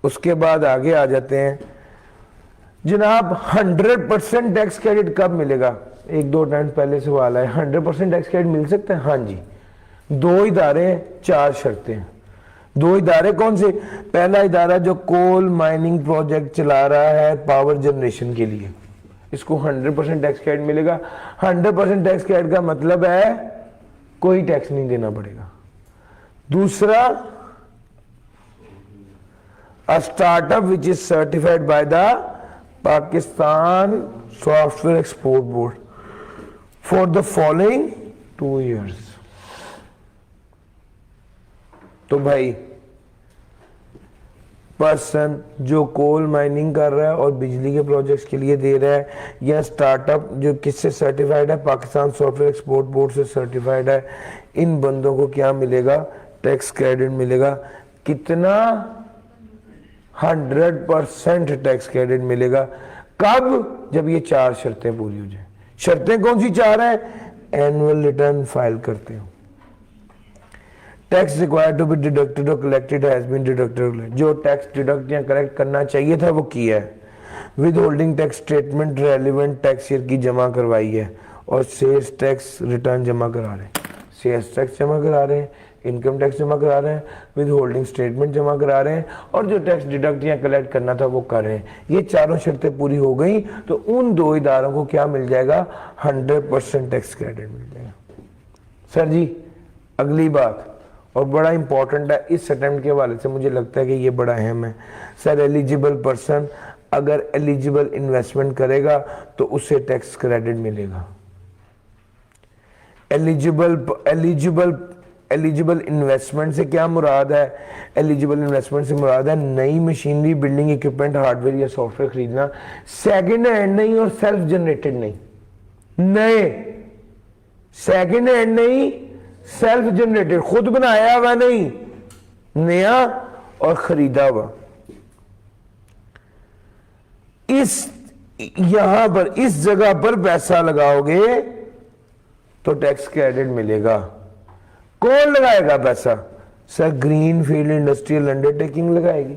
उसके बाद आगे आ जाते हैं जनाब 100% टैक्स क्रेडिट कब मिलेगा? 1-2 टाइम पहले सवाल है, 100% टैक्स क्रेडिट मिल सकता है? हाँ जी। 2 इदारे हैं, 4 शर्तें हैं। 2 इदारे कौन से? पहला इदारा जो कोल माइनिंग प्रोजेक्ट चला रहा है पावर जनरेशन के लिए, इसको 100% टैक्स क्रेडिट मिलेगा। 100% टैक्स क्रेडिट का मतलब है कोई टैक्स नहीं देना पड़ेगा। दूसरा, a startup which is certified by the Pakistan Software Export Board for the following 2 years। तो भाई पर्सन जो कोल माइनिंग कर रहा है और बिजली के प्रोजेक्ट्स के लिए दे रहा है, या स्टार्टअप जो किससे सर्टिफाइड है, पाकिस्तान सॉफ्टवेयर एक्सपोर्ट बोर्ड से सर्टिफाइड है, इन बंदों को क्या मिलेगा? टैक्स क्रेडिट मिलेगा। कितना? 100% टैक्स क्रेडिट मिलेगा। कब? जब ये 4 शर्तें पूरी हो जाए। शर्तें कौन सी 4 है? एनुअल रिटर्न फाइल करते हो, tax required to be deducted और कलेक्टेड हैज बीन डिडक्टेड, जो टैक्स डिडक्ट या कलेक्ट करना चाहिए था वो किया है, withholding tax statement relevant tax year की जमा करवाई है, और सेल्स टैक्स रिटर्न जमा करा रहे हैं, सेल्स टैक्स जमा करा रहे हैं, इनकम टैक्स जमा करा रहे हैं, विद होल्डिंग स्टेटमेंट जमा करा रहे हैं, और जो टैक्स डिडक्ट या कलेक्ट करना था वो कर रहे हैं। ये चारों शर्तें पूरी हो गई तो उन दो इदारों को क्या मिल जाएगा, 100% टैक्स क्रेडिट मिल जाएगा। सर जी अगली बात, और बड़ा इंपॉर्टेंट है इस अटेम्प्ट के हवाले से, मुझे लगता है कि ये बड़ा अहम है। सर एलिजिबल पर्सन अगर एलिजिबल इन्वेस्टमेंट करेगा तो उसे टैक्स क्रेडिट मिलेगा। एलिजिबल इन्वेस्टमेंट से क्या मुराद है, एलिजिबल इन्वेस्टमेंट से मुराद है नई मशीनरी, बिल्डिंग इक्विपमेंट, हार्डवेयर या सॉफ्टवेयर खरीदना, सेकंड हैंड नहीं और सेल्फ जनरेटेड नहीं, नए, सेकंड हैंड नहीं, सेल्फ जनरेटेड, खुद बनाया हुआ नहीं, नया और खरीदा हुआ। यहां पर इस जगह पर पैसा लगाओगे तो टैक्स क्रेडिट मिलेगा। कौन लगाएगा पैसा, sir green field industrial undertaking लगाएगी।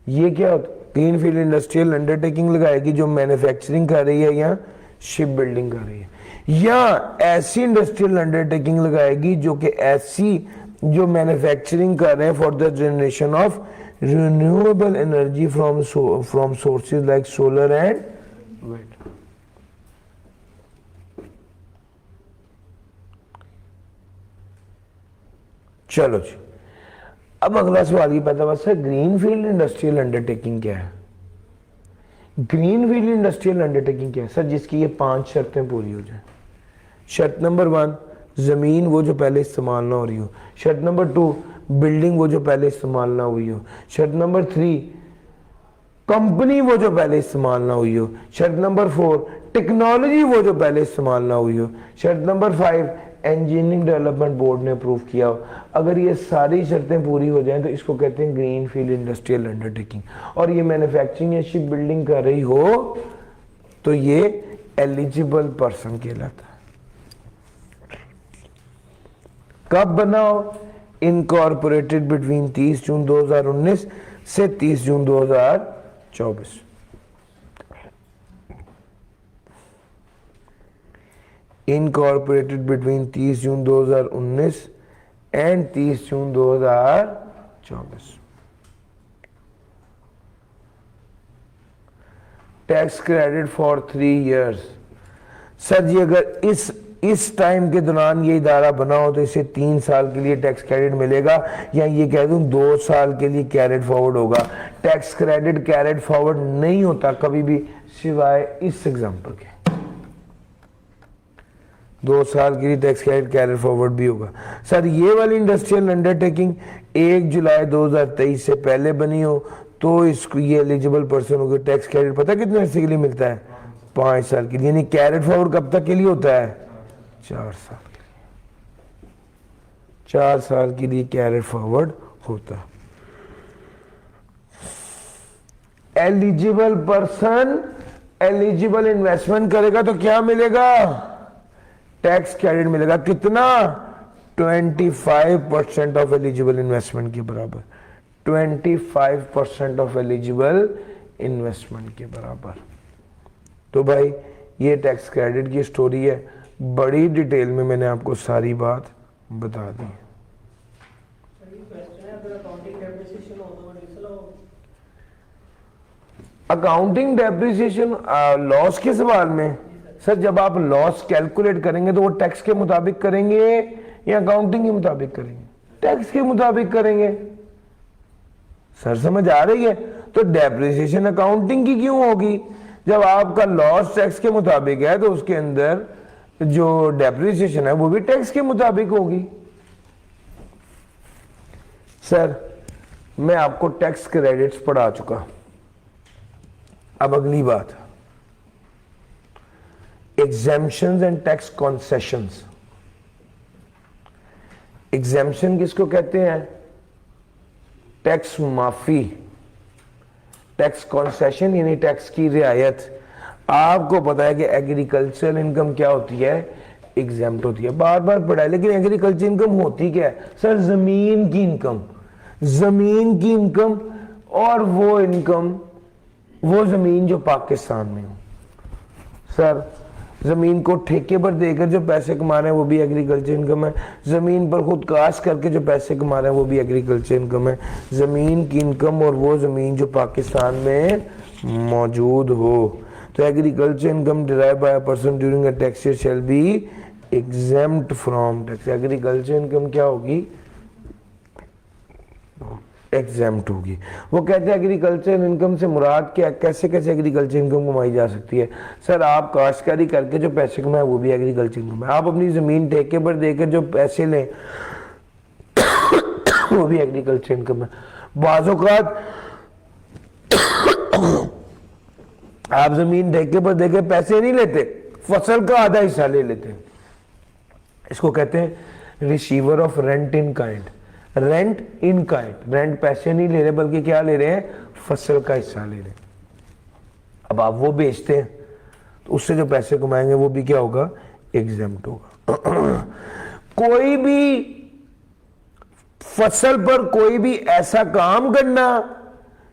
ये क्या होता है, ग्रीन फील्ड इंडस्ट्रियल अंडरटेकिंग लगाएगी जो मैन्युफैक्चरिंग कर रही है या शिप बिल्डिंग कर रही है, या ऐसी इंडस्ट्रियल अंडरटेकिंग लगाएगी जो कि ऐसी जो मैन्युफैक्चरिंग कर रहे हैं for the generation of renewable energy from sources like solar and wind. चलो जी, अब अगला सवाल ये पैदा हुआ, sir green field industrial undertaking क्या है। ग्रीन फील्ड इंडस्ट्रियल अंडरटेकिंग क्या है, सर जिसकी ये 5 शर्तें पूरी हो जाए। शर्त नंबर 1, जमीन वो जो पहले इस्तेमाल ना हो रही हो। शर्त नंबर 2, बिल्डिंग वो जो पहले इस्तेमाल ना हुई हो। शर्त नंबर 3, कंपनी वो जो पहले इस्तेमाल ना हुई हो। शर्त नंबर 4, टेक्नोलॉजी वो जो पहले इस्तेमाल ना हुई हो। शर्त नंबर 5, इंजीनियरिंग डेवलपमेंट बोर्ड ने अप्रूव किया हो। अगर ये सारी शर्तें पूरी हो जाएं तो इसको कहते हैं ग्रीन फील्ड इंडस्ट्रियल अंडरटेकिंग, और ये मैन्युफैक्चरिंग या शिप बिल्डिंग कर रही हो तो ये एलिजिबल पर्सन कहलाता है। कब बनाओ, इनकॉर्पोरेटेड बिटवीन 30 जून 2019 से 30 जून 2024। Incorporated between 30 June 2019 and 30 June 2024। Tax credit for 3 years. Sir ji अगर इस टाइम के दौरान ये इदारा बना हो तो इसे 3 साल के लिए टैक्स क्रेडिट मिलेगा, या ये कह दूं 2 साल के लिए कैरेट फॉरवर्ड होगा। टैक्स क्रेडिट कैरेट फॉरवर्ड नहीं होता कभी भी सिवाय इस एग्जांपल के। 2 साल के लिए टैक्स क्रेडिट कैरेट फॉरवर्ड भी होगा। सर ये वाली इंडस्ट्रियल अंडरटेकिंग 1 जुलाई 2023 से पहले बनी हो तो इसको ये एलिजिबल पर्सन होगा। टैक्स क्रेडिट पता कितने अर्से के लिए मिलता है, 5 साल के लिए, यानी कैरेट फॉरवर्ड कब तक के लिए होता है, 4 साल के लिए। 4 साल के लिए कैरेट फॉरवर्ड होता। एलिजिबल पर्सन एलिजिबल इन्वेस्टमेंट करेगा तो क्या मिलेगा, टैक्स क्रेडिट मिलेगा। कितना, 25% ऑफ एलिजिबल इन्वेस्टमेंट के बराबर। 25% ऑफ एलिजिबल इन्वेस्टमेंट के बराबर। तो भाई ये टैक्स क्रेडिट की स्टोरी है, बड़ी डिटेल में मैंने आपको सारी बात बता दी। अकाउंटिंग डेप्रिसिएशन लॉस के सवाल में, सर जब आप लॉस कैलकुलेट करेंगे तो वो टैक्स के मुताबिक करेंगे या अकाउंटिंग के मुताबिक करेंगे, टैक्स के मुताबिक करेंगे। सर समझ आ रही है, तो डेप्रिसिएशन अकाउंटिंग की क्यों होगी, जब आपका लॉस टैक्स के मुताबिक है तो उसके अंदर जो डेप्रिसिएशन है वो भी टैक्स के मुताबिक होगी। सर मैं आपको टैक्स क्रेडिट्स पढ़ा चुका, अब अगली बात, exemptions and tax concessions. Exemption किसको कहते हैं, टैक्स माफी। टैक्स कंसेशन यानी टैक्स की रियायत। आपको पता है कि एग्रीकल्चरल इनकम क्या होती है, एग्जेम्प्ट होती है, बार बार पढ़ा है, लेकिन एग्रीकल्चर इनकम होती क्या है, सर जमीन की इनकम। जमीन की इनकम, और वो इनकम, वो जमीन जो पाकिस्तान में हो। सर जमीन को ठेके पर देकर जो पैसे कमा रहे हैं वो भी एग्रीकल्चर इनकम है, जमीन पर खुद काश्त करके जो पैसे कमा रहे हैं वो भी एग्रीकल्चर इनकम है। जमीन की इनकम और वो जमीन जो पाकिस्तान में मौजूद हो। तो agriculture income derive by a person during a tax year shall be exempt from tax. Agriculture income क्या होगी? एग्जेम्प्ट होगी। वो कहते हैं एग्रीकल्चर इनकम से मुराद क्या, कैसे कैसे एग्रीकल्चर इनकम कमाई जा सकती है? सर आप काश्तकारी करके जो पैसे कमाए वो भी एग्रीकल्चर इनकम है। आप अपनी जमीन ठेके पर देकर जो पैसे लें वो भी एग्रीकल्चर इनकम है। बाज़ औक़ात आप जमीन ठेके पर देकर पैसे नहीं लेते, फसल का आधा हिस्सा ले लेते हैं। इसको कहते हैं receiver of rent in kind. Rent in kind, rent पैसे नहीं ले रहे बल्कि क्या ले रहे हैं? फसल का हिस्सा ले रहे हैं। अब आप वो बेचते हैं तो उससे जो पैसे कमाएंगे वो भी क्या होगा? एग्जेम्प्ट होगा। कोई भी फसल पर कोई भी ऐसा काम करना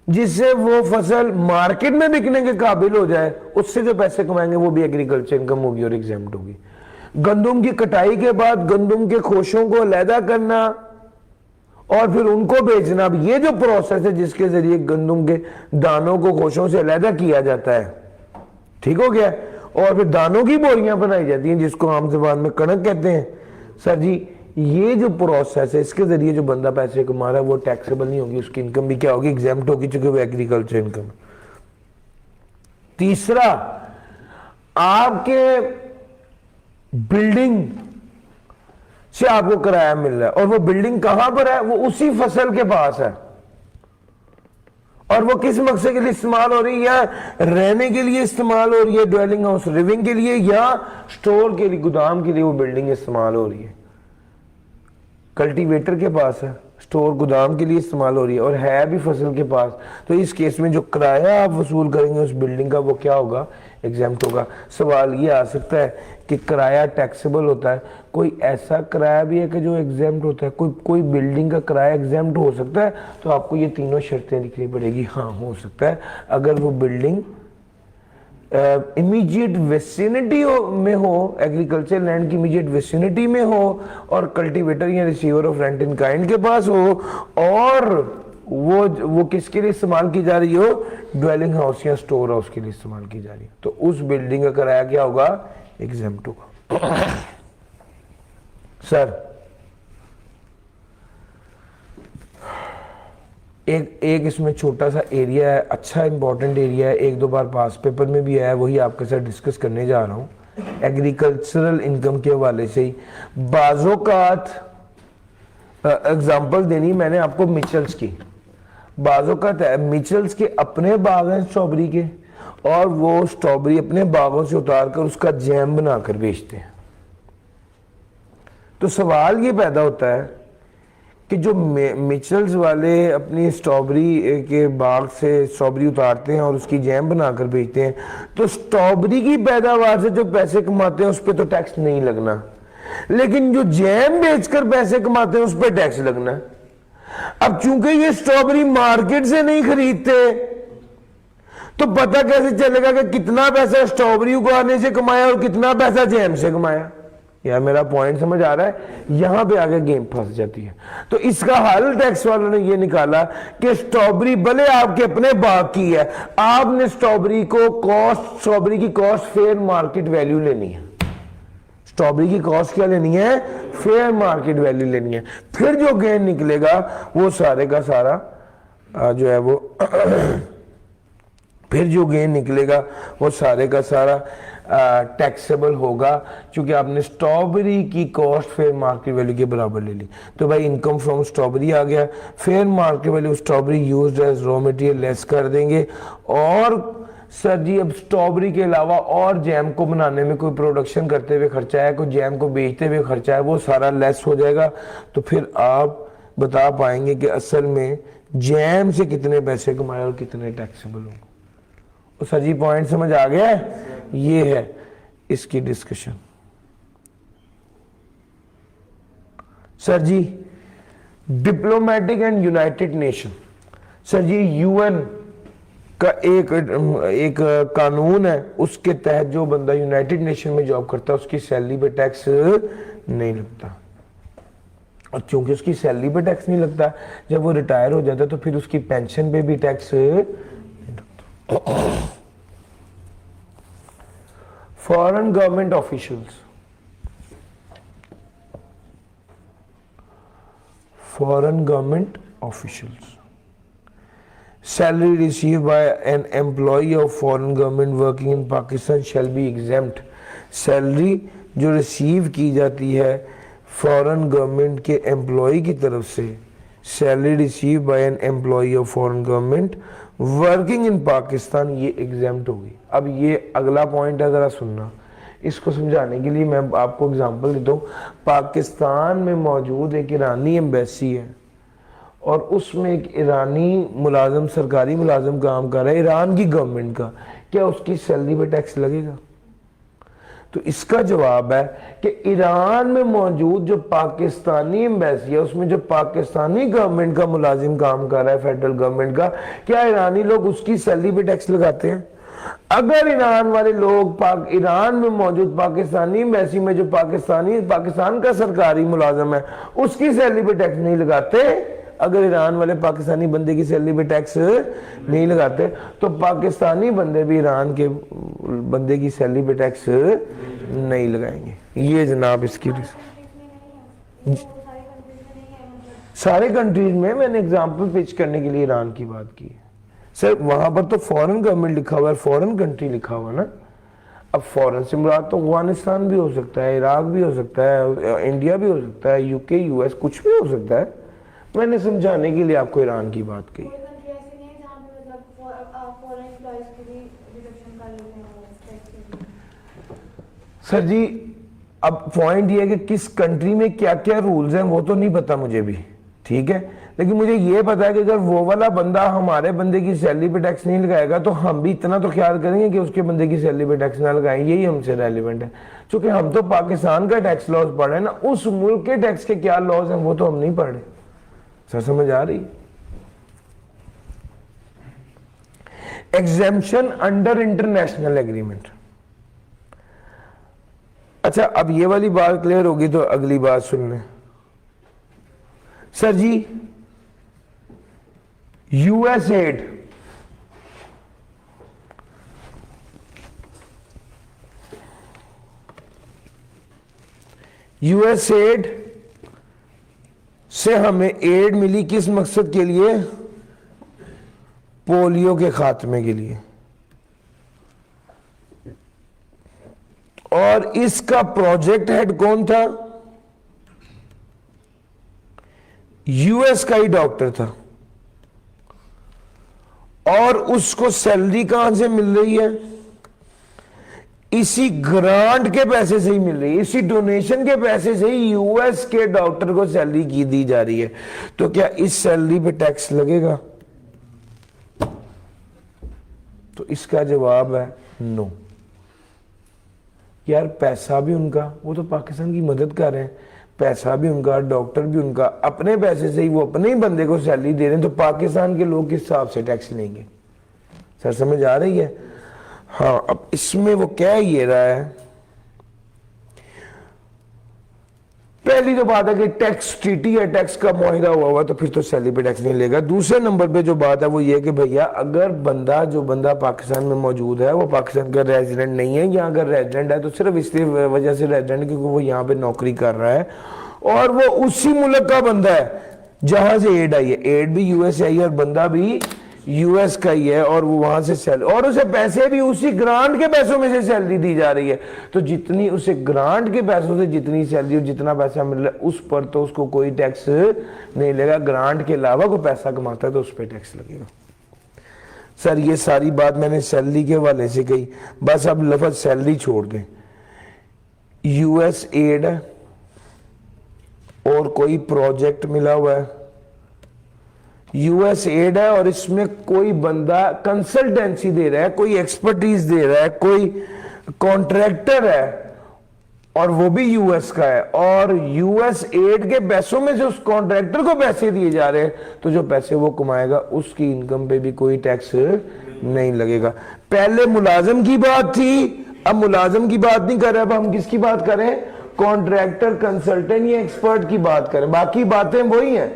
जिससे वो फसल मार्केट में बिकने के काबिल हो जाए, उससे जो पैसे कमाएंगे वो भी एग्रीकल्चर इनकम होगी और एग्जेम्प्ट होगी। गंदुम की कटाई के बाद गंदुम के खोशों को अलहदा करना और फिर उनको बेचना, अब ये जो प्रोसेस है जिसके जरिए गंदुम के दानों को खोशों से अलहदा किया जाता है, ठीक हो गया, और फिर दानों की बोरियां बनाई जाती हैं जिसको आम ज़बान में कणक कहते हैं। सर जी ये जो प्रोसेस है इसके जरिए जो बंदा पैसे कमा रहा है वो टैक्सेबल नहीं होगी, उसकी इनकम भी क्या होगी? एग्जेम्प्ट होगी, चूंकि वो एग्रीकल्चर इनकम। तीसरा, आपके बिल्डिंग से आपको किराया मिल रहा है और वो बिल्डिंग कहां पर है? वो उसी फसल के पास है और वो किस मकसद के लिए इस्तेमाल हो रही है? या रहने के लिए इस्तेमाल हो रही है, ड्वेलिंग हाउस लिविंग के लिए, या स्टोर के लिए, गोदाम के लिए वो बिल्डिंग इस्तेमाल हो रही है। कल्टीवेटर के पास है, स्टोर गोदाम के लिए इस्तेमाल हो रही है और है भी फसल के पास, तो इस केस में जो किराया आप वसूल करेंगे उस बिल्डिंग का वो क्या होगा? एग्जेम्प्ट होगा। सवाल ये आ सकता है कि किराया टैक्सेबल होता है, कोई ऐसा किराया भी है कि जो एग्जेम्प्ट होता है? कोई बिल्डिंग का किराया एग्जेम्प्ट हो सकता है? तो आपको ये तीनों शर्तें लिखनी पड़ेगी। हाँ हो सकता है, अगर वो बिल्डिंग इमीडिएट वेसिनिटी में हो, एग्रीकल्चर लैंड की इमीडिएट वेसिनिटी में हो और कल्टीवेटर या receiver of rent in kind के पास हो, और वो किसके लिए इस्तेमाल की जा रही हो? ड्वेलिंग हाउस या स्टोर हाउस के लिए इस्तेमाल की जा रही है, तो उस बिल्डिंग का किराया क्या होगा? एग्जेम्प्ट होगा। सर एक इसमें छोटा सा एरिया है, अच्छा इंपॉर्टेंट एरिया है, एक दो बार पास पेपर में भी आया, वही आपके साथ डिस्कस करने जा रहा हूं। एग्रीकल्चरल इनकम के हवाले से ही बाज़ोकात एग्जांपल देनी मैंने आपको मिचल्स की। बाज़ोकात मिचल्स के अपने बाग हैं स्ट्रॉबेरी के, और वो स्ट्रॉबेरी अपने बागों से उतार कर उसका जैम बनाकर बेचते हैं। तो सवाल ये पैदा होता है कि जो मिचल्स वाले अपनी स्ट्रॉबेरी के बाग से स्ट्रॉबेरी उतारते हैं और उसकी जैम बनाकर बेचते हैं, तो स्ट्रॉबेरी की पैदावार से जो पैसे कमाते हैं उस पर तो टैक्स नहीं लगना, लेकिन जो जैम बेचकर पैसे कमाते हैं उस पर टैक्स लगना। अब चूंकि ये स्ट्रॉबेरी मार्केट से नहीं खरीदते तो पता कैसे चलेगा कि कितना पैसा स्ट्रॉबेरी उगाने से कमाया और कितना पैसा जैम से कमाया? यार मेरा पॉइंट समझ आ रहा है? यहां पे आगे गेम फंस जाती है। तो इसका हल टैक्स वालों ने ये निकाला कि स्ट्रॉबेरी भले आपके अपने बाग की है, आपने स्ट्रॉबेरी की कॉस्ट फेयर मार्केट वैल्यू लेनी है। स्ट्रॉबेरी की कॉस्ट क्या लेनी है? फेयर मार्केट वैल्यू लेनी है। फिर जो गेन निकलेगा वो सारे का सारा जो है वो फिर जो गेन निकलेगा वो सारे का सारा टैक्सेबल होगा, क्योंकि आपने स्ट्रॉबेरी की कॉस्ट फेयर मार्केट वैल्यू के बराबर ले ली। तो भाई इनकम फ्रॉम स्ट्रॉबेरी आ गया, fair market value strawberry used as raw material less कर देंगे, और सर जी अब स्ट्रॉबेरी के अलावा और जैम को बनाने में कोई प्रोडक्शन करते हुए खर्चा है, कोई जैम को बेचते हुए खर्चा है, वो सारा लेस हो जाएगा। तो फिर आप बता पाएंगे कि असल में जैम से कितने पैसे कमाए और कितने टैक्सेबल होंगे। तो सर जी पॉइंट समझ आ गया है? ये है इसकी discussion. Sir ji diplomatic and United Nation, sir ji UN का एक कानून है, उसके तहत जो बंदा यूनाइटेड नेशन में जॉब करता है उसकी सैलरी पे टैक्स नहीं लगता। और क्योंकि उसकी सैलरी पे टैक्स नहीं लगता, जब वो रिटायर हो जाता है तो फिर उसकी पेंशन पे भी टैक्स नहीं लगता। Foreign government officials, foreign government officials, salary received by an employee of foreign government working in Pakistan shall be exempt। Salary जो रिसीव की जाती है फॉरेन गवर्नमेंट के एम्प्लॉय की तरफ से, salary receive by an employ of foreign government working in Pakistan, ये exempt होगी। अब ये अगला पॉइंट है, जरा सुनना। इसको समझाने के लिए मैं आपको एग्जांपल देता हूँ। पाकिस्तान में मौजूद एक ईरानी एम्बेसी है और उसमें एक ईरानी मुलाजम, सरकारी मुलाजम काम कर रहा है ईरान की गवर्नमेंट का, क्या उसकी सैलरी पे टैक्स लगेगा? तो इसका जवाब है कि ईरान में मौजूद जो पाकिस्तानी एम्बेसी है उसमें जो पाकिस्तानी गवर्नमेंट का मुलाजिम काम कर रहा है, फेडरल गवर्नमेंट का, क्या ईरानी लोग उसकी सैलरी पे टैक्स लगाते हैं? अगर ईरान वाले लोग ईरान में मौजूद पाकिस्तानी एम्बेसी में जो पाकिस्तान का सरकारी मुलाजिम है उसकी सैलरी पे टैक्स नहीं लगाते, अगर ईरान वाले पाकिस्तानी बंदे की सैलरी पे टैक्स नहीं लगाते तो पाकिस्तानी बंदे भी ईरान के बंदे की सैलरी पे टैक्स नहीं लगाएंगे। ये जनाब इसकी सारे कंट्रीज में मैंने एग्जांपल पिच करने के लिए ईरान की बात की है। सर वहां पर तो फॉरेन गवर्नमेंट लिखा हुआ है, फॉरेन कंट्री लिखा हुआ ना। अब फॉरेन से मुराद तो अफगानिस्तान भी हो सकता है, इराक भी हो सकता है, इंडिया भी हो सकता है, यूके, यूएस, कुछ भी हो सकता है। मैंने समझाने के लिए आपको ईरान की बात कही। सर जी अब पॉइंट ये है कि किस कंट्री में क्या क्या रूल्स हैं वो तो नहीं पता मुझे भी, ठीक है, लेकिन मुझे ये पता है कि अगर वो वाला बंदा हमारे बंदे की सैलरी पे टैक्स नहीं लगाएगा तो हम भी इतना तो ख्याल करेंगे कि उसके बंदे की सैलरी पे टैक्स ना लगाएं। यही हमसे रेलिवेंट है, क्योंकि हम तो पाकिस्तान का टैक्स लॉज पढ़ रहे हैं ना, उस मुल्क के टैक्स के क्या लॉज हैं वो तो हम नहीं पढ़ रहे। सर समझ आ रही? Exemption under international agreement. अच्छा अब ये वाली बात क्लियर होगी तो अगली बात सुन लें। सर जी यूएसएड, यूएसएड से हमें एड मिली किस मकसद के लिए? पोलियो के खात्मे के लिए। और इसका प्रोजेक्ट हेड कौन था? यूएस का ही डॉक्टर था। और उसको सैलरी कहां से मिल रही है? इसी ग्रांट के पैसे से ही मिल रही है, इसी डोनेशन के पैसे से ही यूएस के डॉक्टर को सैलरी की दी जा रही है। तो क्या इस सैलरी पे टैक्स लगेगा? तो इसका जवाब है नो। यार पैसा भी उनका, वो तो पाकिस्तान की मदद कर रहे हैं, पैसा भी उनका, डॉक्टर भी उनका, अपने पैसे से ही वो अपने ही बंदे को सैलरी दे रहे हैं, तो पाकिस्तान के लोग किस हिसाब से टैक्स लेंगे? सर समझ आ रही है? हाँ अब इसमें वो कह ये रहा है, पहली तो बात है कि टैक्स ट्रीटी है, टैक्स का मुआहिदा हुआ तो फिर तो सैलरी पे टैक्स नहीं लेगा। दूसरे नंबर पे जो बात है वो ये कि भैया अगर जो बंदा पाकिस्तान में मौजूद है वो पाकिस्तान का रेजिडेंट नहीं है, या अगर रेजिडेंट है तो सिर्फ इसलिए वजह से रेजिडेंट क्योंकि वो यहाँ पे नौकरी कर रहा है और वो उसी मुल्क का बंदा है जहां से एड आई है, एड भी यूएस से आई है और बंदा भी यूएस का ही है, और वो वहां से सैलरी, और उसे पैसे भी उसी ग्रांट के पैसों में से सैलरी दी जा रही है। तो जितनी उसे ग्रांट के पैसों से जितनी सैलरी और जितना पैसा मिल रहा है उस पर तो उसको कोई टैक्स नहीं लगेगा। ग्रांट के अलावा कोई पैसा कमाता है तो उस पर टैक्स लगेगा। सर ये सारी बात मैंने सैलरी के हवाले से कही, बस अब लफ्ज सैलरी छोड़ दें। यूएस एड है और कोई प्रोजेक्ट मिला हुआ है, यूएस एड है और इसमें कोई बंदा कंसल्टेंसी दे रहा है, कोई एक्सपर्टीज दे रहा है, कोई कॉन्ट्रैक्टर है और वो भी यूएस का है, और यूएस एड के पैसों में से उस कॉन्ट्रैक्टर को पैसे दिए जा रहे हैं, तो जो पैसे वो कमाएगा उसकी इनकम पे भी कोई टैक्स नहीं लगेगा। पहले मुलाजिम की बात थी, अब मुलाजिम की बात नहीं कर रहे, अब हम किसकी बात करें? कॉन्ट्रैक्टर, कंसल्टेंट या एक्सपर्ट की बात करें। बाकी बातें वही हैं,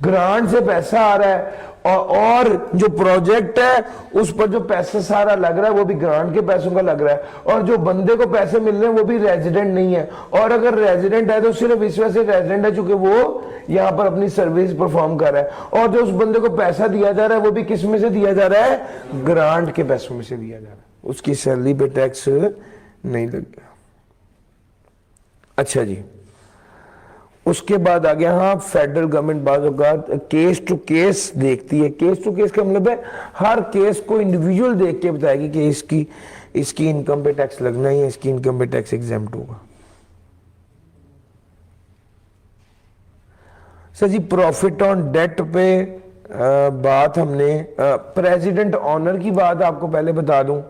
ग्रांट से पैसा आ रहा है और जो प्रोजेक्ट है उस पर जो पैसा सारा लग रहा है वो भी ग्रांट के पैसों का लग रहा है, और जो बंदे को पैसे मिल रहे हैं वो भी रेजिडेंट नहीं है, और अगर रेजिडेंट है तो सिर्फ इस वजह से रेजिडेंट है चूंकि वो यहां पर अपनी सर्विस परफॉर्म कर रहा है, और जो उस बंदे को पैसा दिया जा रहा है वो भी किस में से दिया जा रहा है? ग्रांट के पैसों में से दिया जा रहा है, उसकी सैलरी पे टैक्स नहीं लगेगा। अच्छा जी, उसके बाद आ गया, हाँ फेडरल गवर्नमेंट बाज़ औक़ात केस टू केस देखती है। केस टू केस का मतलब है हर केस को इंडिविजुअल देख के बताएगी कि इसकी इनकम पे टैक्स लगना ही है, इसकी इनकम पे टैक्स एग्जेम्प्ट होगा। Sir ji, profit on debt पे बात हमने प्रेसिडेंट ऑनर की बात आपको पहले बता दूं।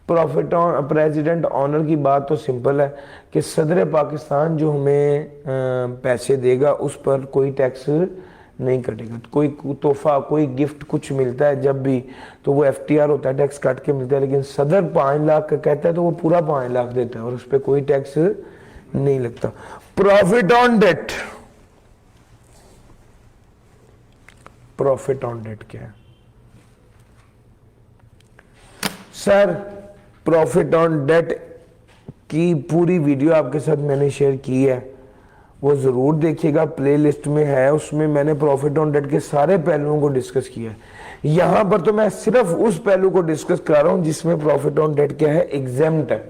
प्रॉफिट ऑन प्रेसिडेंट ऑनर की बात तो सिंपल है कि सदर पाकिस्तान जो हमें पैसे देगा उस पर कोई टैक्स नहीं कटेगा। कोई तोहफा, कोई गिफ्ट कुछ मिलता है जब भी, तो वो FTR होता है, टैक्स काट के मिलता है, लेकिन सदर 5 लाख का कहता है तो वो पूरा 5 लाख देता है और उस पर कोई टैक्स नहीं लगता। Profit on debt, profit on debt क्या है सर? प्रॉफिट ऑन डेट की पूरी वीडियो आपके साथ मैंने शेयर की है, वो जरूर देखिएगा, प्लेलिस्ट में है, उसमें मैंने प्रॉफिट ऑन डेट के सारे पहलुओं को डिस्कस किया है। यहां पर तो मैं सिर्फ उस पहलू को डिस्कस कर रहा हूं जिसमें प्रॉफिट ऑन डेट क्या है, एग्जेम्प्ट है।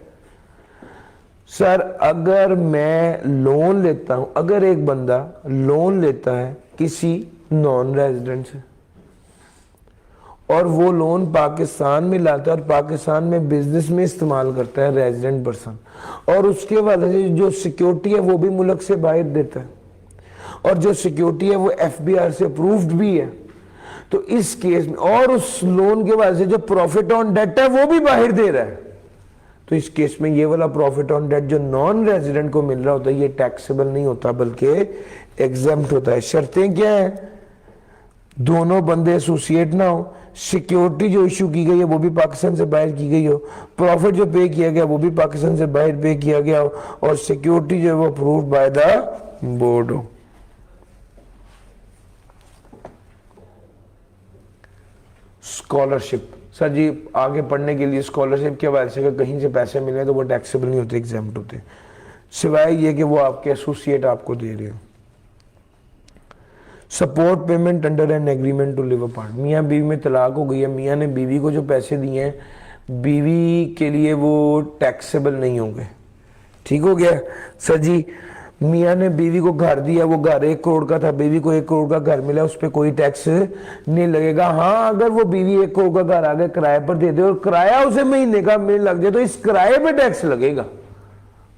सर अगर मैं लोन लेता हूं, अगर एक बंदा लोन लेता है किसी नॉन रेजिडेंट से और वो लोन पाकिस्तान में लाता है और पाकिस्तान में बिजनेस में इस्तेमाल करता है रेजिडेंट पर्सन, और उसके वजह से जो सिक्योरिटी है वो भी मुल्क से बाहर देता है, और जो सिक्योरिटी है वो FBR से अप्रूव्ड भी है, तो इस केस में और उस लोन के वजह से जो प्रॉफिट ऑन डेट है वो भी बाहर दे रहा है, तो इस केस में ये वाला प्रॉफिट ऑन डेट जो नॉन रेजिडेंट को मिल रहा होता है ये टैक्सेबल नहीं होता बल्कि एग्जेम्प्ट होता है। शर्तें क्या है? दोनों बंदे एसोसिएट ना हो, सिक्योरिटी जो इशू की गई है वो भी पाकिस्तान से बाहर की गई हो, प्रॉफिट जो पे किया गया वो भी पाकिस्तान से बाहर पे किया गया हो, और सिक्योरिटी जो है वो अप्रूव्ड बाय द बोर्ड हो। स्कॉलरशिप, सर जी आगे पढ़ने के लिए स्कॉलरशिप के वजह से अगर कहीं से पैसे मिले तो वो टैक्सेबल नहीं होते, एग्जेम्प्ट होते, सिवाय ये कि वो आपके एसोसिएट आपको दे रहे हो। Support payment under an agreement to live apart, मियाँ बीवी में तलाक हो गई है, मियाँ ने बीवी को जो पैसे दिए हैं बीवी के लिए वो टैक्सेबल नहीं होंगे, ठीक हो गया। सर जी मियाँ ने बीवी को घर दिया, वो घर 1 करोड़ का था, बीवी को 1 करोड़ का घर मिला, उस पर कोई टैक्स नहीं लगेगा। हाँ अगर वो बीवी 1 करोड़ का घर आगे किराए पर दे दे और किराया उसे महीने का मिल लग जाए तो इस किराए पे टैक्स लगेगा।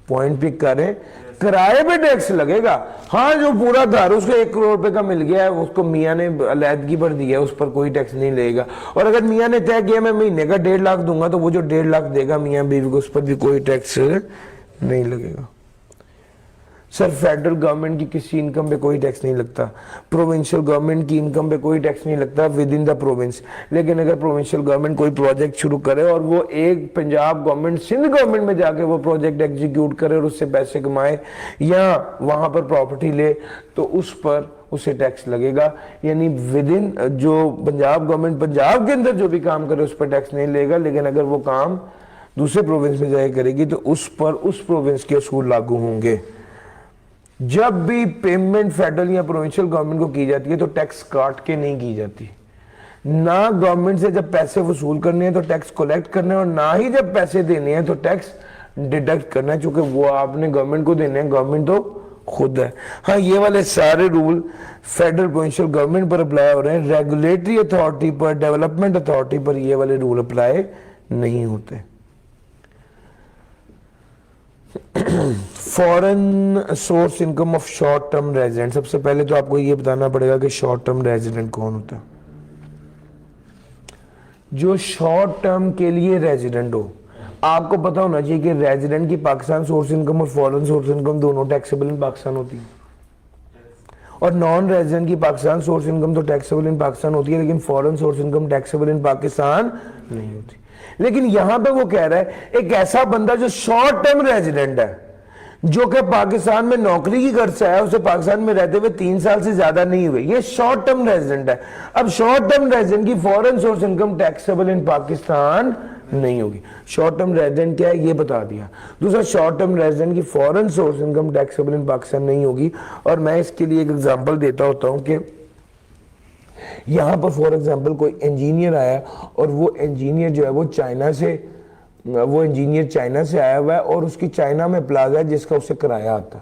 पॉइंट पिक करें, किराए पे टैक्स लगेगा। हाँ जो पूरा घर उसको 1 करोड़ रुपए का मिल गया है उसको मियाँ ने अलहदगी पर दिया है उस पर कोई टैक्स नहीं लगेगा, और अगर मियाँ ने तय किया मैं महीने का 1.5 लाख दूंगा तो वो जो 1.5 लाख देगा मियाँ बीवी को उस पर भी कोई टैक्स नहीं लगेगा। सर फेडरल गवर्नमेंट की किसी इनकम पे कोई टैक्स नहीं लगता, प्रोविंशियल गवर्नमेंट की इनकम पे कोई टैक्स नहीं लगता विद इन द प्रोविंस, लेकिन अगर प्रोविंशियल गवर्नमेंट कोई प्रोजेक्ट शुरू करे और वो एक पंजाब गवर्नमेंट सिंध गवर्नमेंट में जाके वो प्रोजेक्ट एग्जीक्यूट करे और उससे पैसे कमाए या वहां पर प्रॉपर्टी ले तो उस पर उसे टैक्स लगेगा। यानी विद इन जो पंजाब गवर्नमेंट पंजाब के अंदर जो भी काम करे उस पर टैक्स नहीं लगेगा, लेकिन अगर वो काम दूसरे प्रोविंस में जाके करेगी तो उस पर उस प्रोविंस के असूल लागू होंगे। जब भी पेमेंट फेडरल या प्रोविंशियल गवर्नमेंट को की जाती है तो टैक्स काट के नहीं की जाती, ना गवर्नमेंट से जब पैसे वसूल करने हैं तो टैक्स कलेक्ट करना है, और ना ही जब पैसे देने हैं तो टैक्स डिडक्ट करना है, चूंकि वो आपने गवर्नमेंट को देने हैं, गवर्नमेंट तो खुद है। हाँ ये वाले सारे रूल फेडरल प्रोविंशियल गवर्नमेंट पर अप्लाई हो रहे हैं, रेगुलेटरी अथॉरिटी पर, डेवलपमेंट अथॉरिटी पर ये वाले रूल अप्लाई नहीं होते। Foreign source income of short term resident, सबसे पहले तो आपको ये बताना पड़ेगा कि शॉर्ट टर्म रेजिडेंट कौन होता है। जो शॉर्ट टर्म के लिए रेजिडेंट हो, आपको पता होना चाहिए कि रेजिडेंट की पाकिस्तान सोर्स इनकम और फॉरेन सोर्स इनकम दोनों टैक्सेबल इन पाकिस्तान होती है, और नॉन रेजिडेंट की पाकिस्तान सोर्स इनकम तो टैक्सेबल इन पाकिस्तान होती है, लेकिन foreign source income taxable in Pakistan नहीं होती। लेकिन यहां पे वो कह रहा है एक ऐसा बंदा जो शॉर्ट टर्म रेजिडेंट है, जो कि पाकिस्तान में नौकरी की गर्ज से आया, उसे पाकिस्तान में रहते हुए 3 साल से ज्यादा नहीं हुए, ये शॉर्ट टर्म रेजिडेंट है। अब शॉर्ट टर्म रेजिडेंट की foreign source income taxable in Pakistan नहीं होगी। शॉर्ट टर्म रेजिडेंट क्या है ये बता दिया। दूसरा, शॉर्ट टर्म रेजिडेंट की foreign source income taxable in Pakistan नहीं होगी। और मैं इसके लिए एक एग्जांपल देता होता हूं कि यहां पर फॉर एग्जांपल कोई इंजीनियर आया और वो इंजीनियर जो है वो इंजीनियर चाइना से आया हुआ है और उसकी चाइना में प्लाजा है जिसका उसे किराया आता।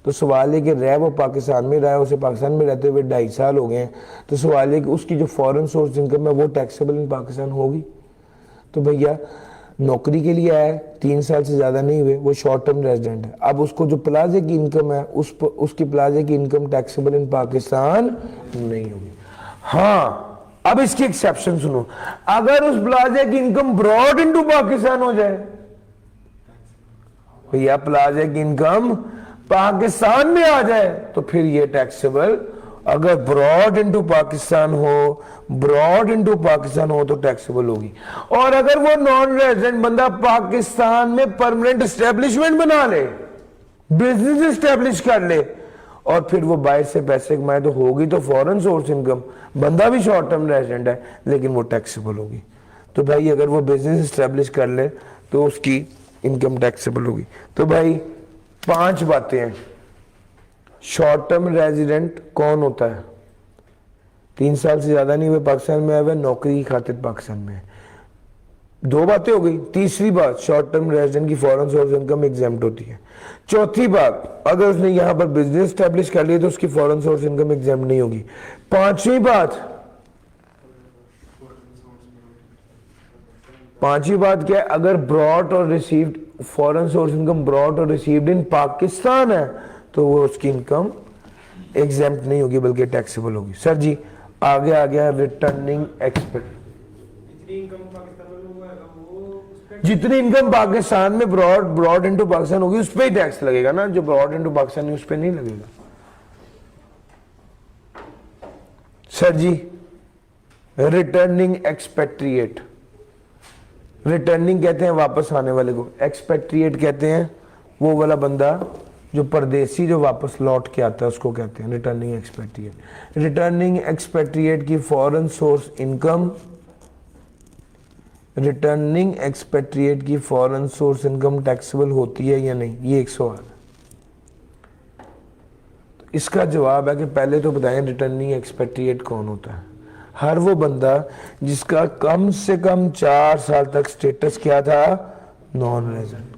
तो सवाल है कि रह वो पाकिस्तान में रहा है, उसे पाकिस्तान में रहते हुए 2.5 साल हो गए हैं, तो सवाल है कि उसकी जो फॉरेन सोर्स इनकम है वो टैक्सेबल इन पाकिस्तान होगी। तो भैया नौकरी के लिए आया है, 3 साल से ज्यादा नहीं हुए, वो शॉर्ट टर्म रेजिडेंट है। अब उसको जो प्लाजे की इनकम है उसकी प्लाजे की इनकम टैक्सेबल इन पाकिस्तान नहीं होगी। हाँ, अब इसकी एक्सेप्शन सुनो, अगर उस प्लाजे की इनकम ब्रॉड इनटू पाकिस्तान हो जाए, भैया प्लाजे की इनकम पाकिस्तान में आ जाए तो फिर ये टैक्सेबल, अगर ब्रॉड इनटू पाकिस्तान हो तो टैक्सेबल होगी। और अगर वो नॉन रेजिडेंट बंदा पाकिस्तान में परमानेंट एस्टेब्लिशमेंट बना ले, बिजनेस एस्टेब्लिश कर ले और फिर वो बाहर से पैसे कमाए, तो होगी तो फॉरेन सोर्स इनकम, बंदा भी शॉर्ट टर्म रेजिडेंट है लेकिन वो टैक्सेबल होगी। तो भाई अगर वो बिजनेस एस्टेब्लिश कर ले तो उसकी इनकम टैक्सेबल होगी। तो भाई 5 बातें हैं। शॉर्ट टर्म रेजिडेंट कौन होता है? 3 साल से ज्यादा नहीं हुए पाकिस्तान में आए हुए, नौकरी की खातिर पाकिस्तान में है। 2 बातें हो गई। तीसरी बात, शॉर्ट टर्म रेजिडेंट की फॉरेन सोर्स इनकम एग्जेम्प्ट होती है। चौथी बात, अगर उसने यहां पर बिजनेस स्टैब्लिश कर लिया तो उसकी फॉरेन सोर्स इनकम एग्जेम्प्ट नहीं होगी। पांचवी बात क्या है? अगर ब्रॉड और received foreign source income broad और रिसीव्ड इन पाकिस्तान है तो वो उसकी इनकम एग्जेम्प्ट नहीं होगी बल्कि टैक्सेबल होगी। सर जी आगे आ गया रिटर्निंग एक्सपेक्ट, जितनी इनकम पाकिस्तान में ब्रॉड इनटू पाकिस्तान होगी उस पे ही टैक्स लगेगा ना, जो ब्रॉड इनटू पाकिस्तान है उस पे नहीं लगेगा। सर जी रिटर्निंग एक्सपेट्रिएट, रिटर्निंग कहते हैं वापस आने वाले को, एक्सपेट्रिएट कहते हैं वो वाला बंदा जो परदेसी जो वापस लौट के आता है उसको कहते हैं रिटर्निंग एक्सपेट्रिएट। रिटर्निंग एक्सपेट्रिएट की foreign source income, returning expatriate की फॉरेन सोर्स इनकम टैक्सेबल होती है या नहीं, ये एक सवाल है। तो इसका जवाब है कि पहले तो बताएं रिटर्निंग एक्सपेट्रिएट कौन होता है। हर वो बंदा जिसका कम से कम 4 साल तक स्टेटस क्या था, नॉन रेजिडेंट,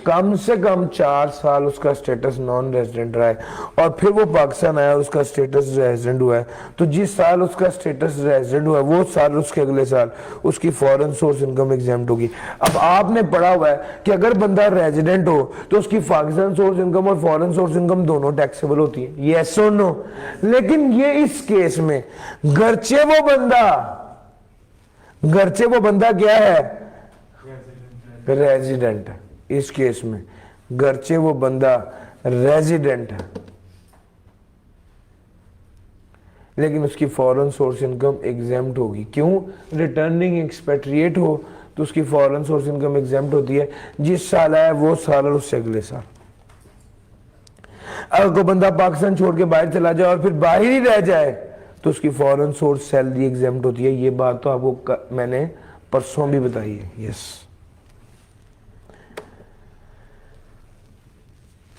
कम से कम 4 साल उसका स्टेटस नॉन रेजिडेंट रहा है और फिर वो पाकिस्तान आया और उसका स्टेटस रेजिडेंट हुआ है, तो जिस साल उसका स्टेटस रेजिडेंट हुआ है वो साल उसके अगले साल उसकी फॉरेन सोर्स इनकम एग्जेम्प्ट होगी। अब आपने पढ़ा हुआ है कि अगर बंदा रेजिडेंट हो तो उसकी पाकिस्तान सोर्स इनकम और फॉरेन सोर्स इनकम दोनों टैक्सेबल होती है, यस और नो। लेकिन ये इस केस में गर्चे वो बंदा क्या है, रेजिडेंट है। इस केस में गर्चे वो बंदा रेजिडेंट है लेकिन उसकी फॉरेन सोर्स इनकम एग्जेम्प्ट होगी। क्यों? रिटर्निंग एक्सपेट्रिएट हो तो उसकी फॉरेन सोर्स इनकम एग्जेम्प्ट होती है, जिस साल आया वो साल और उससे अगले साल। अगर कोई बंदा पाकिस्तान छोड़ के बाहर चला जाए और फिर बाहर ही रह जाए तो उसकी फॉरेन सोर्स सैलरी एग्जेम्प्ट होती है। ये बात तो आपको मैंने परसों भी बताई है। यस,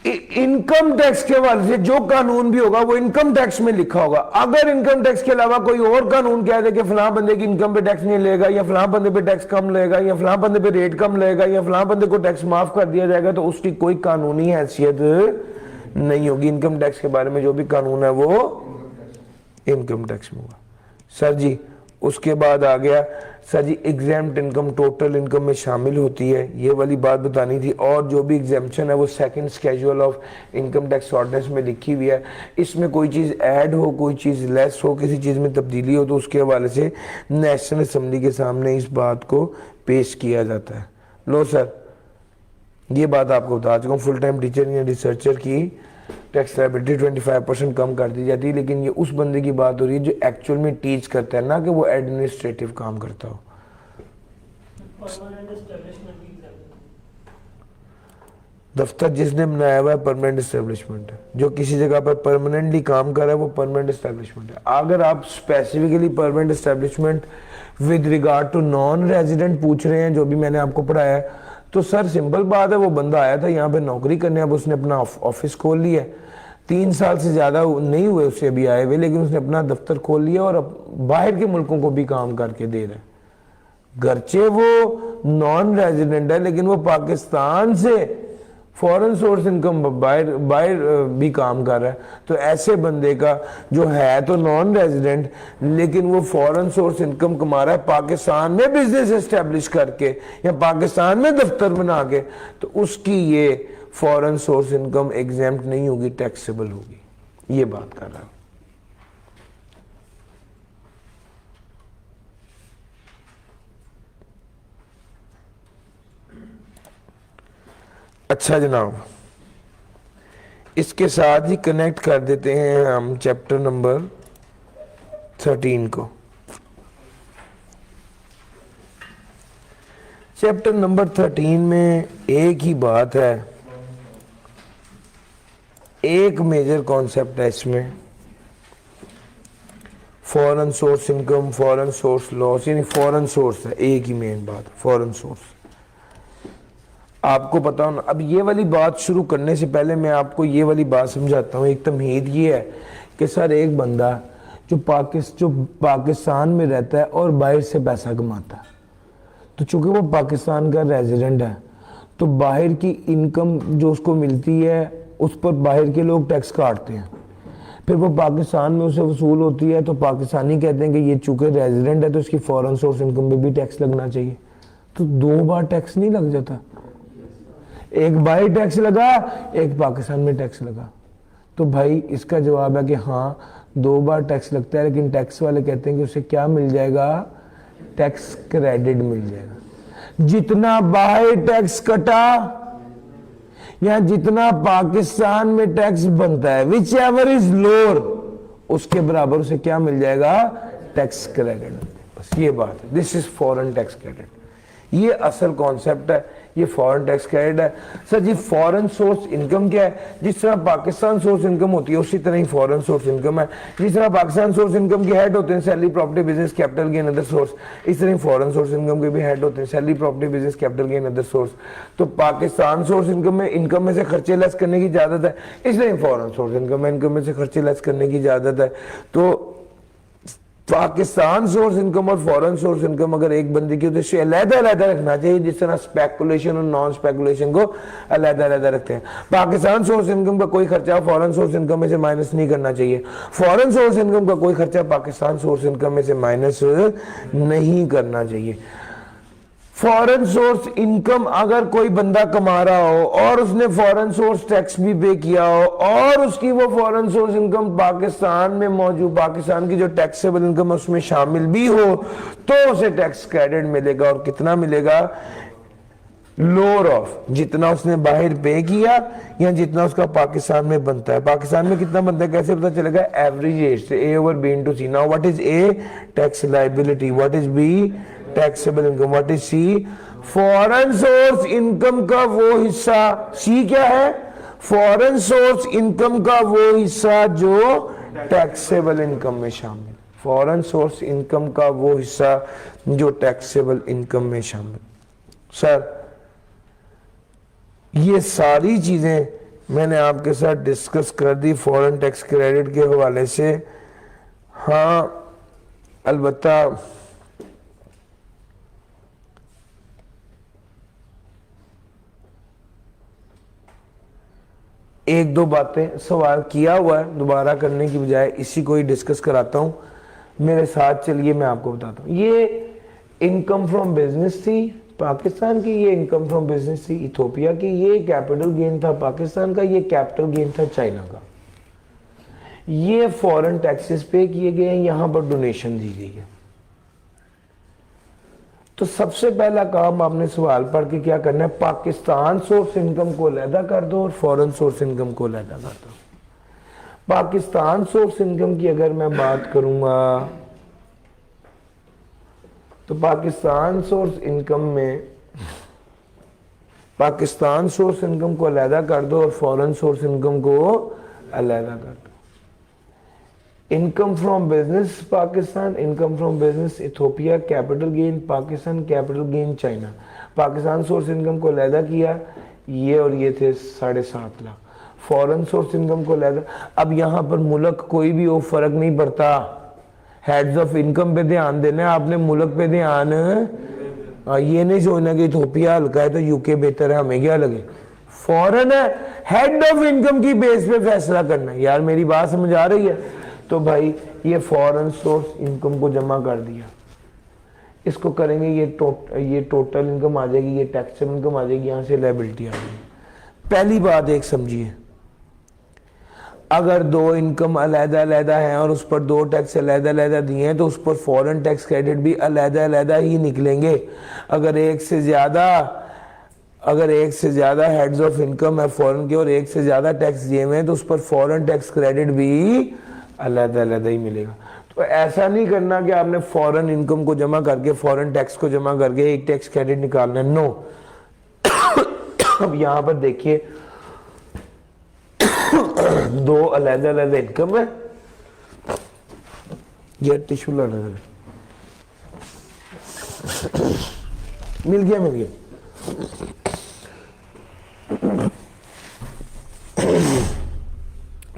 इनकम टैक्स के हवाले से जो कानून भी होगा वो इनकम टैक्स में लिखा होगा। अगर इनकम टैक्स के अलावा कोई और कानून कह दे कि फलां बंदे की इनकम पे टैक्स नहीं लेगा या फलां बंदे पे टैक्स कम लेगा या फलां बंदे पे रेट कम लेगा या फलां बंदे को टैक्स माफ कर दिया जाएगा तो उसकी कोई कानूनी हैसियत नहीं होगी। इनकम टैक्स के बारे में जो भी कानून है वो इनकम टैक्स में होगा। सर जी उसके बाद आ गया सर जी एग्जेम्प्ट इनकम टोटल इनकम में शामिल होती है, ये वाली बात बतानी थी। और जो भी एग्जेम्पशन है वो second schedule of income tax ordinance में लिखी हुई है। इसमें कोई चीज़ ऐड हो, कोई चीज़ लेस हो, किसी चीज़ में तब्दीली हो तो उसके हवाले से नेशनल असम्बली के सामने इस बात को पेश किया जाता है। लो सर ये बात आपको बता चुका हूँ, फुल टाइम टीचर या रिसर्चर की टैक्स लायबिलिटी 25% कम कर दी जाती है, लेकिन ये उस बंदे की बात हो रही है जो एक्चुअल में टीच करता है, ना कि वो एडमिनिस्ट्रेटिव काम करता हो। परमानेंट एस्टेब्लिशमेंट की एग्जांपल दफ्तर जिसने बनाया हुआ है परमानेंट एस्टेब्लिशमेंट है, जो किसी जगह पर परमानेंटली काम कर रहा है वो परमानेंट एस्टेब्लिशमेंट है। अगर आप specifically permanent establishment with regard to non resident पूछ रहे हैं, जो भी मैंने आपको पढ़ाया है, तो सर सिंपल बात है, वो बंदा आया था यहाँ पे नौकरी करने, अब उसने अपना ऑफिस खोल लिया है, 3 साल से ज़्यादा नहीं हुए उससे अभी आए हुए, लेकिन उसने अपना दफ्तर खोल लिया और अब बाहर के मुल्कों को भी काम करके दे रहा है। गरचे वो नॉन रेजिडेंट है, लेकिन वो पाकिस्तान से फॉरेन सोर्स इनकम बाहर भी काम कर रहा है। तो ऐसे बंदे का जो है तो नॉन रेजिडेंट, लेकिन वो फॉरेन सोर्स इनकम कमा रहा है पाकिस्तान में बिजनेस एस्टेब्लिश करके या पाकिस्तान में दफ्तर बना के, तो उसकी ये फॉरेन सोर्स इनकम एग्जेम्प्ट नहीं होगी, टैक्सेबल होगी। ये बात कर रहा हूं। अच्छा जनाब, इसके साथ ही कनेक्ट कर देते हैं हम चैप्टर नंबर 13 को। चैप्टर नंबर 13 में एक ही बात है, एक मेजर कॉन्सेप्ट है इसमें, foreign source income, foreign source loss, यानी फॉरेन सोर्स है, एक ही मेन बात, फॉरेन सोर्स। आपको पता हो, अब ये वाली बात शुरू करने से पहले मैं आपको ये वाली बात समझाता हूँ। एक तमहीद ये है कि सर एक बंदा जो पाकिस्तान में रहता है और बाहर से पैसा कमाता है, तो चूंकि वो पाकिस्तान का रेजिडेंट है, तो बाहर की इनकम जो उसको मिलती है उस पर बाहर के लोग टैक्स काटते हैं, फिर वो पाकिस्तान में उसे वसूल होती है, तो पाकिस्तानी कहते हैं कि ये चूंकि रेजिडेंट है तो इसकी फॉरेन सोर्स इनकम पे भी टैक्स लगना चाहिए। तो 2 बार टैक्स नहीं लग जाता, एक बाहर टैक्स लगा, एक पाकिस्तान में टैक्स लगा। तो भाई इसका जवाब है कि हाँ 2 बार टैक्स लगता है, लेकिन टैक्स वाले कहते हैं कि उसे क्या मिल जाएगा, टैक्स क्रेडिट मिल जाएगा। जितना बाहर टैक्स कटा या जितना पाकिस्तान में टैक्स बनता है, विच एवर इज लोअर, उसके बराबर उसे क्या मिल जाएगा, टैक्स क्रेडिट। बस ये बात है, this is foreign tax credit. ये असल कॉन्सेप्ट है, ये फॉरेन टैक्स क्रेडिट है। सर जी फॉरेन सोर्स इनकम क्या है? जिस तरह पाकिस्तान सोर्स इनकम होती है उसी तरह ही फॉरेन सोर्स इनकम है। जिस तरह पाकिस्तान सोर्स इनकम के हेड होते हैं salary, property, business, capital gain, other source, इस तरह फॉरेन सोर्स इनकम के भी हेड होते हैं salary, property, business, capital gain, other source. तो पाकिस्तान सोर्स इनकम में से खर्चे लेस करने की इजाजत है, इसलिए फॉरेन सोर्स इनकम में से खर्चे लेस करने की इजाजत है। तो पाकिस्तान सोर्स इनकम और फॉरेन सोर्स इनकम अगर एक बंदे की उद्देश्य अलग-अलग रखना चाहिए, जिस तरह स्पेकुलेशन और नॉन स्पेकुलेशन को अलग-अलग रखते हैं। पाकिस्तान सोर्स इनकम का कोई खर्चा फॉरेन सोर्स इनकम में से माइनस नहीं करना चाहिए, फॉरेन सोर्स इनकम का कोई खर्चा पाकिस्तान सोर्स इनकम में से माइनस नहीं करना चाहिए। फॉरेन सोर्स इनकम अगर कोई बंदा कमा रहा हो और उसने फॉरेन सोर्स टैक्स भी पे किया हो और उसकी वो फॉरेन सोर्स इनकम पाकिस्तान में मौजूद, पाकिस्तान की जो टैक्सेबल इनकम है उसमें शामिल भी हो, तो उसे टैक्स क्रेडिट मिलेगा। और कितना मिलेगा? लोअर ऑफ जितना उसने बाहर पे किया या जितना उसका पाकिस्तान में बनता है। पाकिस्तान में कितना बनता है कैसे पता चलेगा? एवरेज एज से, A over B into C। Now what is A? Tax liability. What is B? Taxable income. What is C? Foreign source income का वो हिस्सा। C क्या है? फॉरेन सोर्स इनकम का वो हिस्सा जो टैक्सेबल इनकम में शामिल। फॉरेन सोर्स इनकम का वो हिस्सा जो टैक्सेबल इनकम में शामिल। सर ये सारी चीजें मैंने आपके साथ डिस्कस कर दी फॉरेन टैक्स क्रेडिट के हवाले से। हाँ अलबत्ता एक दो बातें सवाल किया हुआ है, दोबारा करने की बजाय इसी को ही डिस्कस कराता हूं। मेरे साथ चलिए मैं आपको बताता हूं। ये इनकम फ्रॉम बिजनेस थी पाकिस्तान की, ये इनकम फ्रॉम बिजनेस थी इथोपिया की, ये कैपिटल गेन था पाकिस्तान का, ये कैपिटल गेन था चाइना का। ये फॉरेन टैक्सेस पे किए गए हैं, यहां पर डोनेशन दी गई है। तो सबसे पहला काम आपने सवाल पढ़ के क्या करना है? पाकिस्तान सोर्स इनकम को अलहदा कर दो और फॉरेन सोर्स इनकम को अलहदा कर दो। पाकिस्तान सोर्स इनकम की अगर मैं बात करूंगा तो पाकिस्तान सोर्स इनकम में पाकिस्तान सोर्स इनकम को अलहदा कर दो और फॉरेन सोर्स इनकम को अलहदा कर दो। Income from business Pakistan, income from business Ethiopia, capital gain Pakistan, capital gain China. Pakistan source income को अलहदा किया, ये और ये थे 7.5 लाख। फॉरेन सोर्स इनकम को अलहदा। अब यहाँ पर मुल्क कोई भी हो फर्क नहीं पड़ता, हेड्स ऑफ इनकम पे ध्यान देना है आपने, मुल्क पे ध्यान। ये नहीं सोचना कि इथोपिया हल्का है तो यूके बेहतर है, हमें क्या लगे। फॉरेन है, हेड ऑफ इनकम की बेस पे फैसला करना है। यार मेरी बात समझ आ रही है? तो भाई ये फॉरेन सोर्स इनकम को जमा कर दिया, इसको करेंगे, ये टोटल इनकम आ जाएगी, ये टैक्सेबल इनकम आ जाएगी, यहाँ से लायबिलिटी आ जाएगी। पहली बात एक समझिए, अगर दो इनकम अलहदा है और उस पर दो टैक्स अलहदा दिए हैं तो उस पर फॉरेन टैक्स क्रेडिट भी अलहदा ही निकलेंगे। अगर एक से ज्यादा हेड्स ऑफ इनकम है फॉरेन के और एक से ज्यादा टैक्स दिए हुए हैं तो उस पर फॉरेन टैक्स क्रेडिट भी अलहदा ही मिलेगा। तो ऐसा नहीं करना कि आपने फॉरेन इनकम को जमा करके फॉरेन टैक्स को जमा करके एक टैक्स क्रेडिट निकालना है, नो। अब यहां पर देखिए दो अलग-अलग इनकम है, ये टिश्यू लाना है, मिल गया।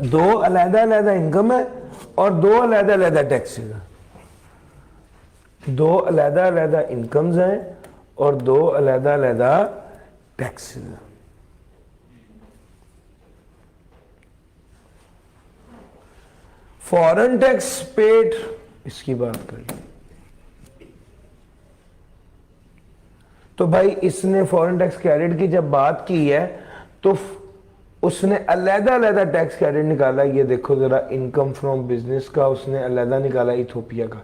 दो अलग-अलग इनकम है और दो अलग-अलग टैक्स है। दो अलग-अलग इनकम्स हैं और दो अलग-अलग टैक्स है। फॉरेन टैक्स पेड, इसकी बात करिए तो भाई इसने फॉरेन टैक्स क्रेडिट की जब बात की है तो उसने अलग-अलग टैक्स क्रेडिट निकाला। ये देखो जरा, इनकम फ्रॉम बिजनेस का उसने अलग निकाला इथोपिया का।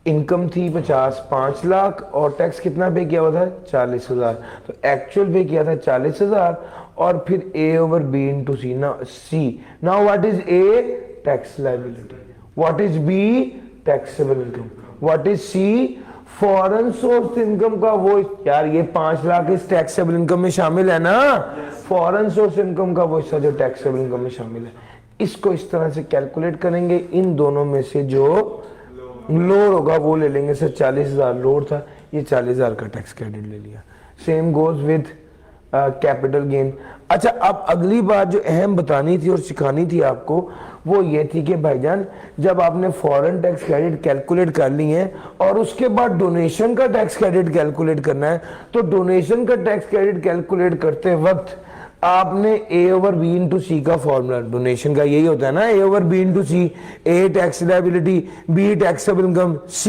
इनकम थी 5 लाख और टैक्स कितना पे किया हुआ था? 40,000। तो एक्चुअल पे किया था 40,000 और फिर A over B into C। Now what is A? Tax liability. What is B? Taxable income. What is C? Foreign source income का वो, यार ये 5 लाख इस टैक्सेबल इनकम में शामिल है ना। फॉरेन सोर्स इनकम का वो हिस्सा जो टैक्सेबल इनकम में शामिल है। इसको इस तरह से कैलकुलेट करेंगे, इन दोनों में से जो लोड होगा वो ले लेंगे। सर 40,000 लोड था, ये 40,000 का टैक्स क्रेडिट ले लिया। Same goes with capital gain. अच्छा, अब अगली बात जो अहम बतानी थी और सिखानी थी आपको वो ये थी कि भाईजान जब आपने फॉरेन टैक्स क्रेडिट कैलकुलेट कर ली है और उसके बाद डोनेशन का टैक्स क्रेडिट कैलकुलेट करना है, तो डोनेशन का टैक्स क्रेडिट कैलकुलेट करते वक्त आपने A over B into C का फॉर्मूला, डोनेशन का यही होता है ना, A over B into C, A tax liability, B taxable income, C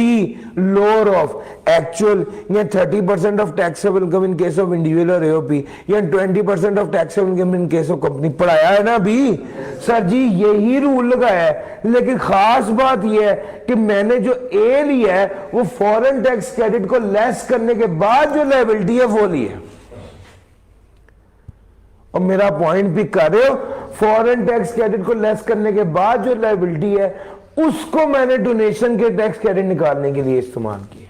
lower of actual, या 30% of taxable income in case of individual और AOP, या 20% of taxable income in case of company. पढ़ाया है ना अभी? सर जी यही rule लगाया है, लेकिन खास बात यह है कि मैंने जो A लिया है वो फॉरेन टैक्स क्रेडिट को लेस करने के बाद जो लायबिलिटी है वो ली है। और मेरा पॉइंट पिक कर रहे हो, फॉरेन टैक्स क्रेडिट को लेस करने के बाद जो लायबिलिटी है उसको मैंने डोनेशन के टैक्स क्रेडिट निकालने के लिए इस्तेमाल किया।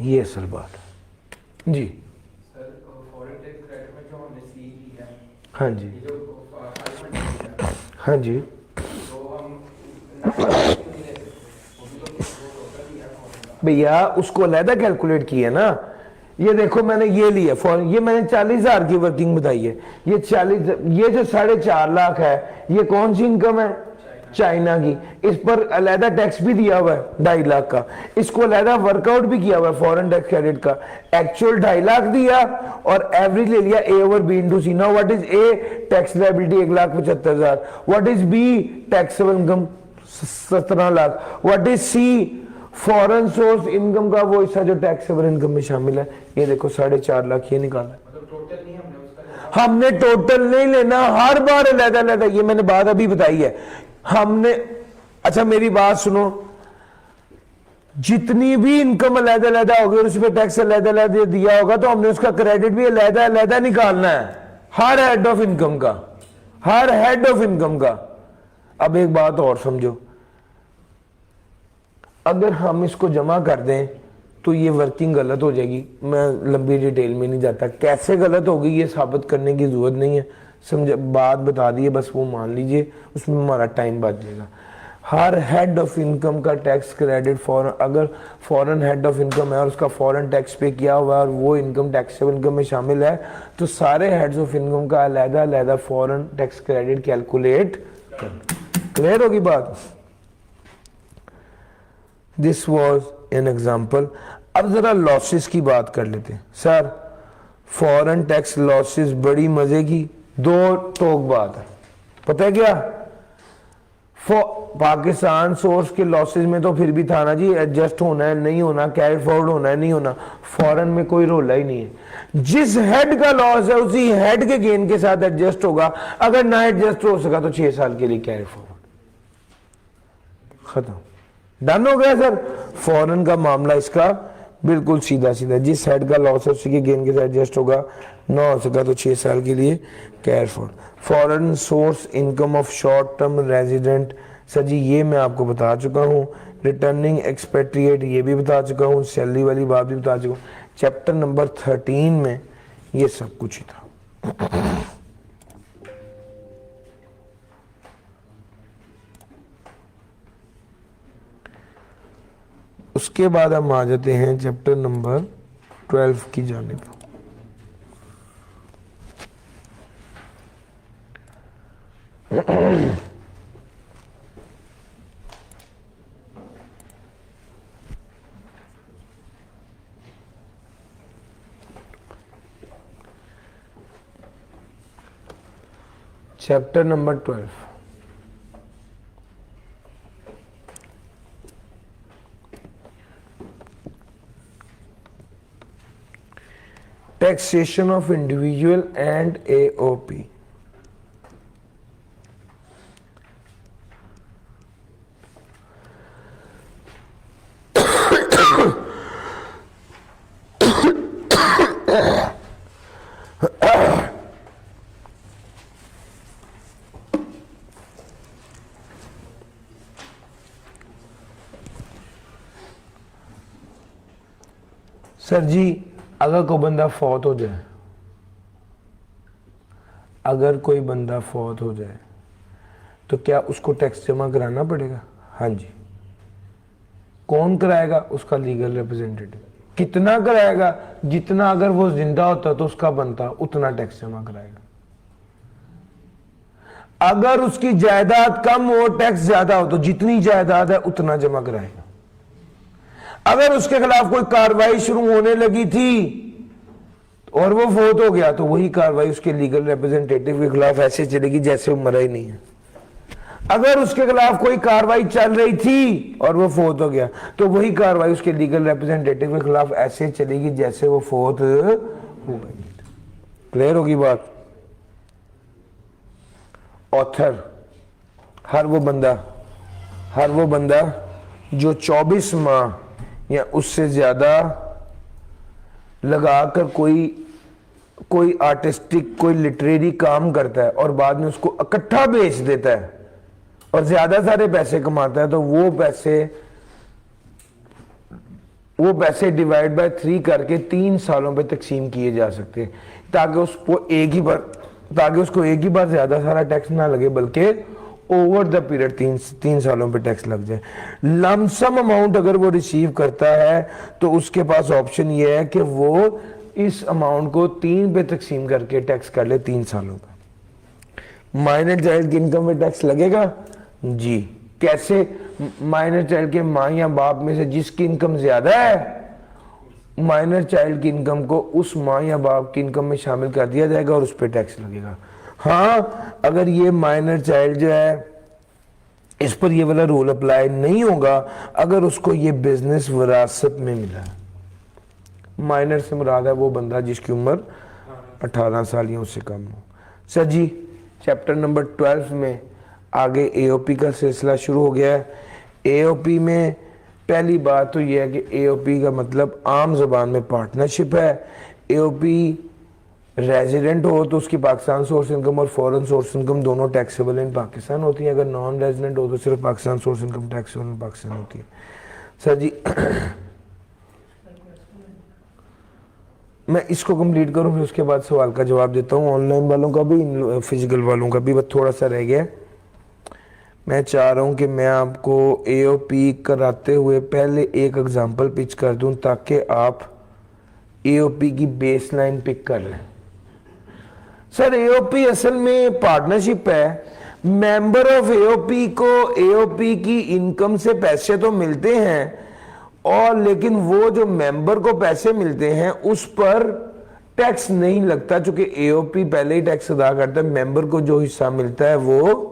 ये असल बात है जी। सर फॉरेन टैक्स क्रेडिट में जो हमने सी लिया है, हाँ जी, जो हाँ जी, तो हम भैया उसको अलहदा कैलकुलेट किया ना। ये देखो मैंने ये लिया फॉरेन, ये मैंने 40,000 की वर्किंग बताई है। ये 40, ये जो 4.5 लाख है ये कौन सी इनकम है? चाइना की। इस पर अलहदा टैक्स भी दिया हुआ है 2.5 लाख का, इसको अलहदा वर्कआउट भी किया हुआ है फॉरेन टैक्स क्रेडिट का। एक्चुअल 2.5 लाख दिया और एवरेज ले लिया A over B into C। Now what is A? Tax liability 1,75,000। What is B? Taxable income 17 lakh. What is C? Foreign source income का वो हिस्सा जो टैक्सेबल इनकम में शामिल है। ये देखो 4.5 लाख ये निकाला। मतलब टोटल नहीं हमने उसका, हमने टोटल नहीं लेना, हर बार अलग-अलग, ये मैंने बात अभी बताई है हमने। अच्छा मेरी बात सुनो, जितनी भी इनकम अलग-अलग होगी और उस पर टैक्स अलग-अलग दिया होगा तो हमने उसका क्रेडिट भी अलग-अलग निकालना है, हर हेड ऑफ इनकम का, हर हेड ऑफ इनकम का। अब एक बात और समझो, अगर हम इसको जमा कर दें तो ये वर्किंग गलत हो जाएगी। मैं लंबी डिटेल में नहीं जाता, कैसे गलत होगी ये साबित करने की जरूरत नहीं है, समझ बात बता दी है, बस वो मान लीजिए, उसमें हमारा टाइम बच जाएगा। हर हेड ऑफ इनकम का टैक्स क्रेडिट फॉरन, अगर फॉरेन हेड ऑफ इनकम है और उसका फॉरेन टैक्स पे किया हुआ है और वो इनकम टैक्सेबल इनकम में शामिल है, तो सारे हेड्स ऑफ इनकम का अलग अलग फॉरेन टैक्स क्रेडिट कैलकुलेट कर। क्लियर होगी बात? This was an example. अब जरा लॉसेस की बात कर लेते हैं। सर फॉरेन टैक्स लॉसेस बड़ी मजे की दो टोक बात है, पता है क्या? पाकिस्तान सोर्स के लॉसेस में तो फिर भी था ना जी, एडजस्ट होना है नहीं होना, कैरी फॉरवर्ड होना है नहीं होना। फॉरेन में कोई रोला ही नहीं है, जिस हेड का लॉस है उसी हेड के गेन के साथ एडजस्ट होगा। अगर ना एडजस्ट हो सका तो 6 साल के लिए कैरी फॉरवर्ड, खत्म, डन हो गया सर। फॉरेन का मामला इसका बिल्कुल सीधा सीधा, जिस हेड का लॉस है उसी के गेन के साथ एडजस्ट होगा, ना हो सका तो 6 साल के लिए carry forward. Foreign source income of short term resident, sir ji ये मैं आपको बता चुका हूँ। रिटर्निंग एक्सपेट्रिएट ये भी बता चुका हूँ, सैलरी वाली बात भी बता चुका हूँ। चैप्टर नंबर 13 में ये सब कुछ ही था। उसके बाद हम आ जाते हैं चैप्टर नंबर 12 की जानिब। Chapter number 12, taxation of individual and AOP। Sir ji अगर कोई बंदा फौत हो जाए, अगर कोई बंदा फौत हो जाए तो क्या उसको टैक्स जमा कराना पड़ेगा? हाँ जी। कौन कराएगा? उसका लीगल रिप्रेजेंटेटिव। कितना कराएगा? जितना अगर वो जिंदा होता तो उसका बनता उतना टैक्स जमा कराएगा। अगर उसकी जायदाद कम हो, टैक्स ज्यादा हो, तो जितनी जायदाद है उतना जमा कराएगा। अगर उसके खिलाफ कोई कार्रवाई शुरू होने लगी थी और वो फौत हो गया तो वही कार्रवाई उसके लीगल रिप्रेजेंटेटिव के खिलाफ ऐसे चलेगी जैसे वो मरा ही नहीं है। अगर उसके खिलाफ कोई कार्रवाई चल रही थी और वो फौत हो गया तो वही कार्रवाई उसके लीगल रिप्रेजेंटेटिव के खिलाफ ऐसे चलेगी जैसे वो फौत हो गई। क्लियर होगी बात? ऑथर, हर वो बंदा जो 24 माह या उससे ज्यादा लगाकर कोई आर्टिस्टिक, कोई लिटरेरी काम करता है और बाद में उसको इकट्ठा बेच देता है और ज्यादा सारे पैसे कमाता है, तो वो पैसे डिवाइड बाय 3 करके 3 सालों पे तकसीम किए जा सकते हैं, ताकि उसको एक ही बार ज्यादा सारा टैक्स ना लगे, बल्कि ओवर द पीरियड 3 सालों पे टैक्स लग जाए। लमसम अमाउंट अगर वो रिसीव करता है तो उसके पास ऑप्शन ये है कि वो इस अमाउंट को 3 पे तकसीम करके टैक्स कर ले 3 सालों का। माइनर चाइल्ड की इनकम में टैक्स लगेगा जी। कैसे? माइनर चाइल्ड के माँ या बाप में से जिसकी इनकम ज्यादा है, माइनर चाइल्ड की इनकम को उस माँ या बाप की इनकम में शामिल कर दिया जाएगा और उस पर टैक्स लगेगा। हाँ, अगर ये माइनर चाइल्ड जो है इस पर ये वाला रूल अप्लाई नहीं होगा अगर उसको ये बिजनेस विरासत में मिला है। माइनर से मुराद है वो बंदा जिसकी उम्र 18 साल या उससे कम हो। सर जी चैप्टर नंबर 12 में आगे एओपी का सिलसिला शुरू हो गया है। एओपी में पहली बात तो यह है कि एओपी का मतलब आम जबान में पार्टनरशिप है। एओपी रेजिडेंट हो तो उसकी पाकिस्तान सोर्स इनकम और फॉरेन सोर्स इनकम दोनों टैक्सेबल इन पाकिस्तान होती है। अगर नॉन रेजिडेंट हो तो सिर्फ Pakistan source income taxable in Pakistan होती है। सर जी मैं इसको कंप्लीट करूं फिर उसके बाद सवाल का जवाब देता हूं। ऑनलाइन वालों का भी फिजिकल वालों का भी बस थोड़ा सा रह गया। मैं चाह रहा हूं कि मैं आपको एओपी कराते हुए पहले एक एग्जांपल पिच कर दूं ताकि आप एओपी की बेसलाइन पिक कर लें। सर एओपी असल में पार्टनरशिप है। मेंबर ऑफ एओपी को एओपी की इनकम से पैसे तो मिलते हैं और लेकिन वो जो मेंबर को पैसे मिलते हैं उस पर टैक्स नहीं लगता, चूंकि एओपी पहले ही टैक्स अदा करता है। मेंबर को जो हिस्सा मिलता है वो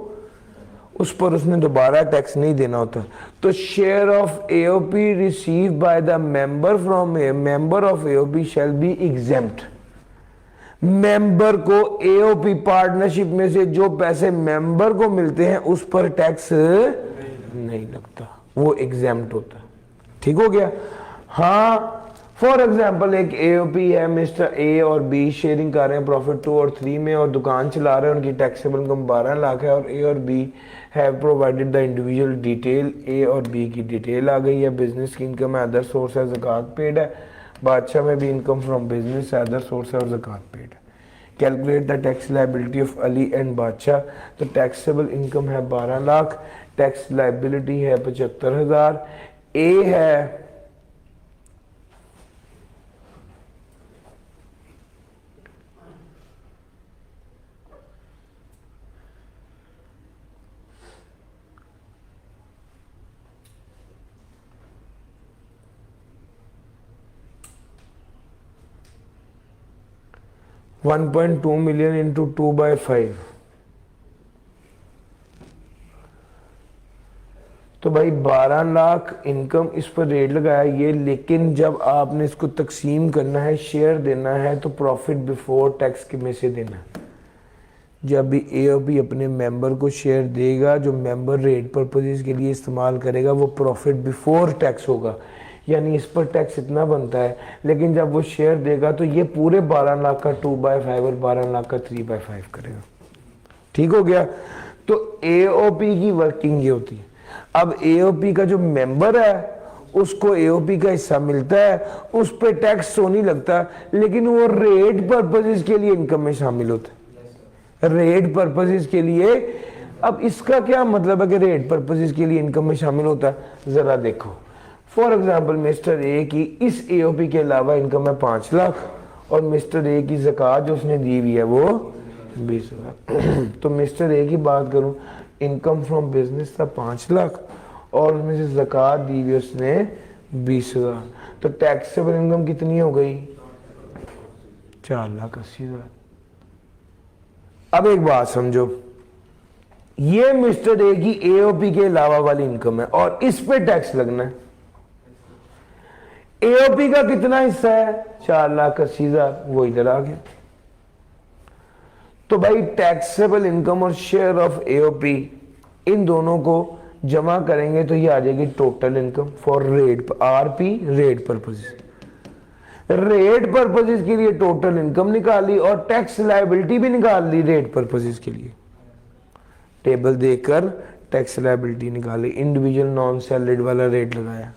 उस पर उसने दोबारा टैक्स नहीं देना होता। तो share of AOP receive by the member from A member of AOP shall be exempt. Member को एओपी पार्टनरशिप में से जो पैसे मेंबर को मिलते हैं उस पर टैक्स नहीं लगता, वो एग्जेम्प्ट होता है। ठीक हो गया। हाँ फॉर एग्जाम्पल एक एओपी है, मिस्टर ए और बी शेयरिंग कर रहे हैं प्रॉफिट 2 और 3 में और दुकान चला रहे हैं, उनकी टैक्सेबल इनकम 12 लाख है और ए और B have provided the individual detail. A और बी की डिटेल आ गई है, बिजनेस की इनकम है, अदर सोर्स है, ज़कात पेड है। बादशाह में भी इनकम फ्रॉम बिजनेस है, अदर सोर्स है और ज़कात पेड है। Calculate the tax liability of Ali and बादशाह। तो टैक्सेबल इनकम है 12 लाख, टैक्स लायबिलिटी है 75,000। ए है 1.2 मिलियन इंटू 2/5। तो भाई 12 लाख इनकम इस पर रेट लगाया ये, लेकिन जब आपने इसको तकसीम करना है, शेयर देना है, तो प्रॉफिट बिफोर टैक्स के में से देना है। जब भी एओपी अपने मेंबर को शेयर देगा, जो मेंबर रेट पर्पजेज के लिए इस्तेमाल करेगा वो प्रॉफिट बिफोर टैक्स होगा, यानी इस पर टैक्स इतना बनता है। लेकिन जब वो शेयर देगा तो ये पूरे 12 लाख का 2/5 और 12 लाख का 3/5 करेगा। ठीक हो गया। तो एओपी की वर्किंग ये होती है। अब एओपी का जो मेंबर है उसको एओपी का हिस्सा मिलता है, उस पर टैक्स तो नहीं लगता, लेकिन वो रेट पर्पजेज के लिए इनकम में शामिल होता है। रेट पर्पजेज के लिए। अब इसका क्या मतलब है कि रेट पर्पजेज के लिए इनकम में शामिल होता है? जरा देखो। फॉर एग्जाम्पल मिस्टर ए की इस एओपी के अलावा इनकम है 5 लाख और मिस्टर ए की ज़कात जो उसने दी हुई है वो 20 लाख। तो मिस्टर ए की बात करूं, इनकम फ्रॉम बिजनेस था 5 लाख और उसमें से ज़कात दी हुई उसने 20,000। तो टैक्सेबल इनकम कितनी हो गई? 4,80,000। अब एक बात समझो, ये मिस्टर ए की एओपी के अलावा वाली इनकम है और इस पे टैक्स लगना है। एओपी का कितना हिस्सा है? 4,80,000, वो इधर आ गया। तो भाई टैक्सेबल इनकम और शेयर ऑफ एओपी इन दोनों को जमा करेंगे तो ये आ जाएगी total income for rate RP rate purposes. Rate purposes के लिए टोटल इनकम निकाली और टैक्स लायबिलिटी भी निकाल ली रेट पर्पजेज के लिए। टेबल देखकर टैक्स लायबिलिटी निकाली, इंडिविजुअल नॉन सैलरीड वाला रेट लगाया।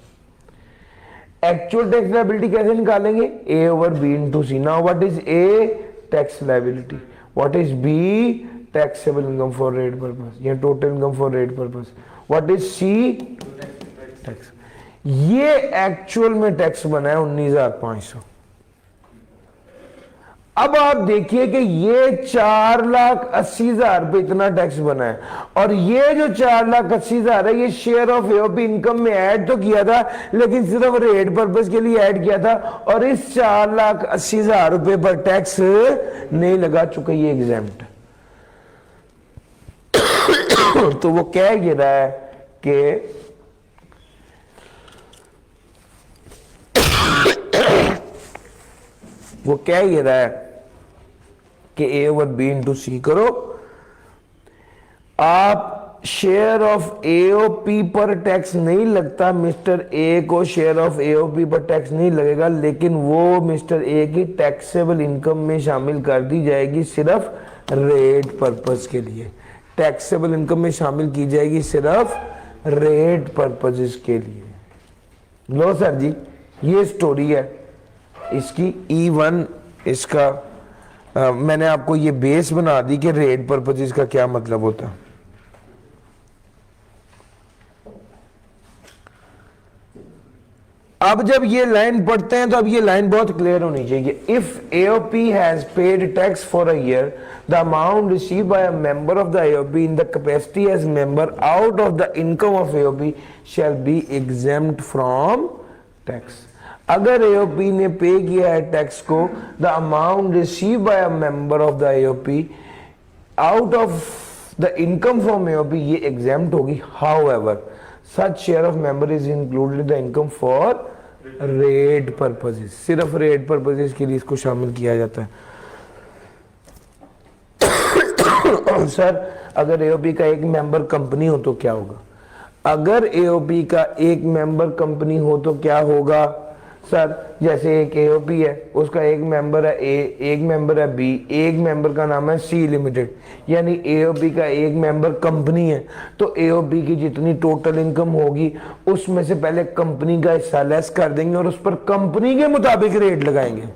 एक्चुअल टैक्स लायबिलिटी कैसे निकालेंगे? A over B into C. Now what is A? Tax liability. What is B? Taxable income for rate purpose या total income for rate purpose. What is C? Tax. ये actual में tax बना है 19,500। अब आप देखिए कि ये 4,80,000 पे इतना टैक्स बना है और ये जो 4,80,000 है ये शेयर ऑफ एओपी इनकम में ऐड तो किया था, लेकिन सिर्फ रेट पर्पस के लिए ऐड किया था और इस 4,80,000 रुपए पर टैक्स नहीं लगा, चुका ये एग्जेम्प्ट। तो वो कह ये रहा है कि वो कह ये रहा है कि ए ओवर बी इंटू सी करो। आप शेयर ऑफ एओपी पर टैक्स नहीं लगता, मिस्टर ए को शेयर ऑफ एओपी पर टैक्स नहीं लगेगा, लेकिन वो मिस्टर ए की टैक्सेबल इनकम में शामिल कर दी जाएगी सिर्फ रेट पर्पस के लिए। टैक्सेबल इनकम में शामिल की जाएगी सिर्फ रेट पर्पसेस के लिए। लो सर जी, ये स्टोरी है इसकी E1 इसका मैंने आपको ये बेस बना दी कि रेट पर्पसेस का क्या मतलब होता है। अब जब ये लाइन पढ़ते हैं तो अब ये लाइन बहुत क्लियर होनी चाहिए। If AOP has paid tax for a year, the amount received by a member of the AOP in the capacity as member out of the income of AOP shall be exempt from tax. अगर AOP ने pay किया है tax को, the amount received by a member of the AOP out of the income from AOP, ये exempt होगी। However such share of member is included in the income for rate purposes, सिर्फ rate purposes के लिए इसको शामिल किया जाता है। सर अगर एओपी का एक मेंबर कंपनी हो तो क्या होगा? अगर एओपी का एक मेंबर कंपनी हो तो क्या होगा? सर जैसे एक एओपी है, उसका एक मेंबर है ए, एक मेंबर है बी, एक मेंबर का नाम है सी लिमिटेड, यानी एओपी का एक मेंबर कंपनी है, तो एओपी की जितनी टोटल इनकम होगी उसमें से पहले कंपनी का हिस्सा लेस कर देंगे और उस पर कंपनी के मुताबिक रेट लगाएंगे।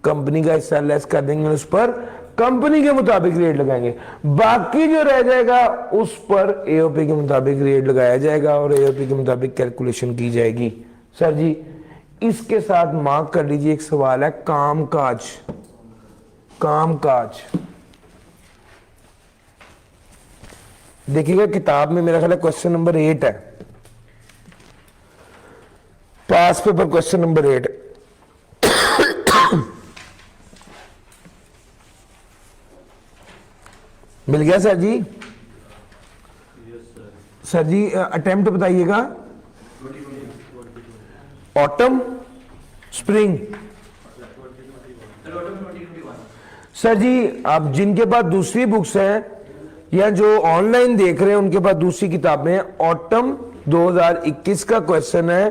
कंपनी का हिस्सा लेस कर देंगे और उस पर कंपनी के मुताबिक रेट लगाएंगे। बाकी जो रह जाएगा उस पर एओपी के मुताबिक रेट लगाया जाएगा और एओपी के मुताबिक कैलकुलेशन की जाएगी। सर जी इसके साथ मार्क कर लीजिए, एक सवाल है कामकाज। कामकाज देखिएगा किताब में, मेरा ख्याल है क्वेश्चन नंबर 8 है, पास पेपर क्वेश्चन नंबर 8। मिल गया सर जी? सर जी अटेम्प्ट बताइएगा। Autumn spring. सर जी आप जिनके पास दूसरी बुक्स हैं या जो ऑनलाइन देख रहे हैं उनके पास दूसरी किताबें हैं, ऑटम 2021 का क्वेश्चन है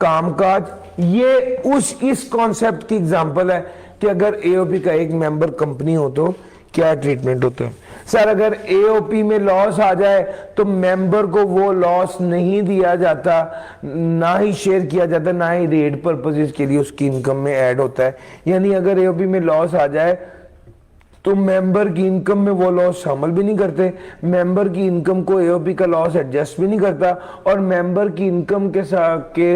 कामकाज। ये इस कॉन्सेप्ट की एग्जांपल है कि अगर एओपी का एक मेंबर कंपनी हो तो क्या ट्रीटमेंट होता है। सर अगर एओपी में लॉस आ जाए तो मेंबर को वो लॉस नहीं दिया जाता, ना ही शेयर किया जाता, ना ही रेट पर्पसेस के लिए उसकी इनकम में ऐड होता है। यानी अगर एओपी में लॉस आ जाए तो मेंबर की इनकम में वो लॉस शामिल भी नहीं करते, मेंबर की इनकम को एओपी का लॉस एडजस्ट भी नहीं करता और मेंबर की इनकम के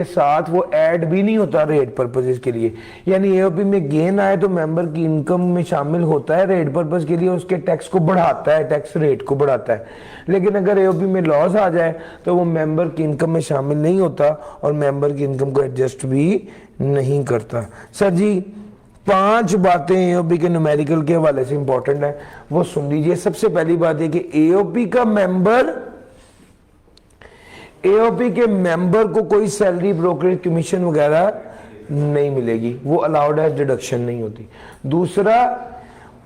साथ वो ऐड भी नहीं होता रेट पर्पसेस के लिए। यानी एओपी में गेन आए तो मेंबर की इनकम में शामिल होता है रेट पर्पस के लिए, उसके टैक्स को बढ़ाता है, टैक्स रेट को बढ़ाता है। लेकिन अगर एओपी में लॉस आ जाए तो वो मेंबर की इनकम में शामिल नहीं होता और मेंबर की इनकम को एडजस्ट भी नहीं करता। सर जी 5 बातें एओपी के न्यूमेरिकल के हवाले से इंपॉर्टेंट है, वो सुन लीजिए। सबसे पहली बात है कि एओपी के मेंबर को कोई सैलरी ब्रोकरेज कमीशन वगैरह नहीं मिलेगी, वो अलाउड है, डिडक्शन नहीं होती। दूसरा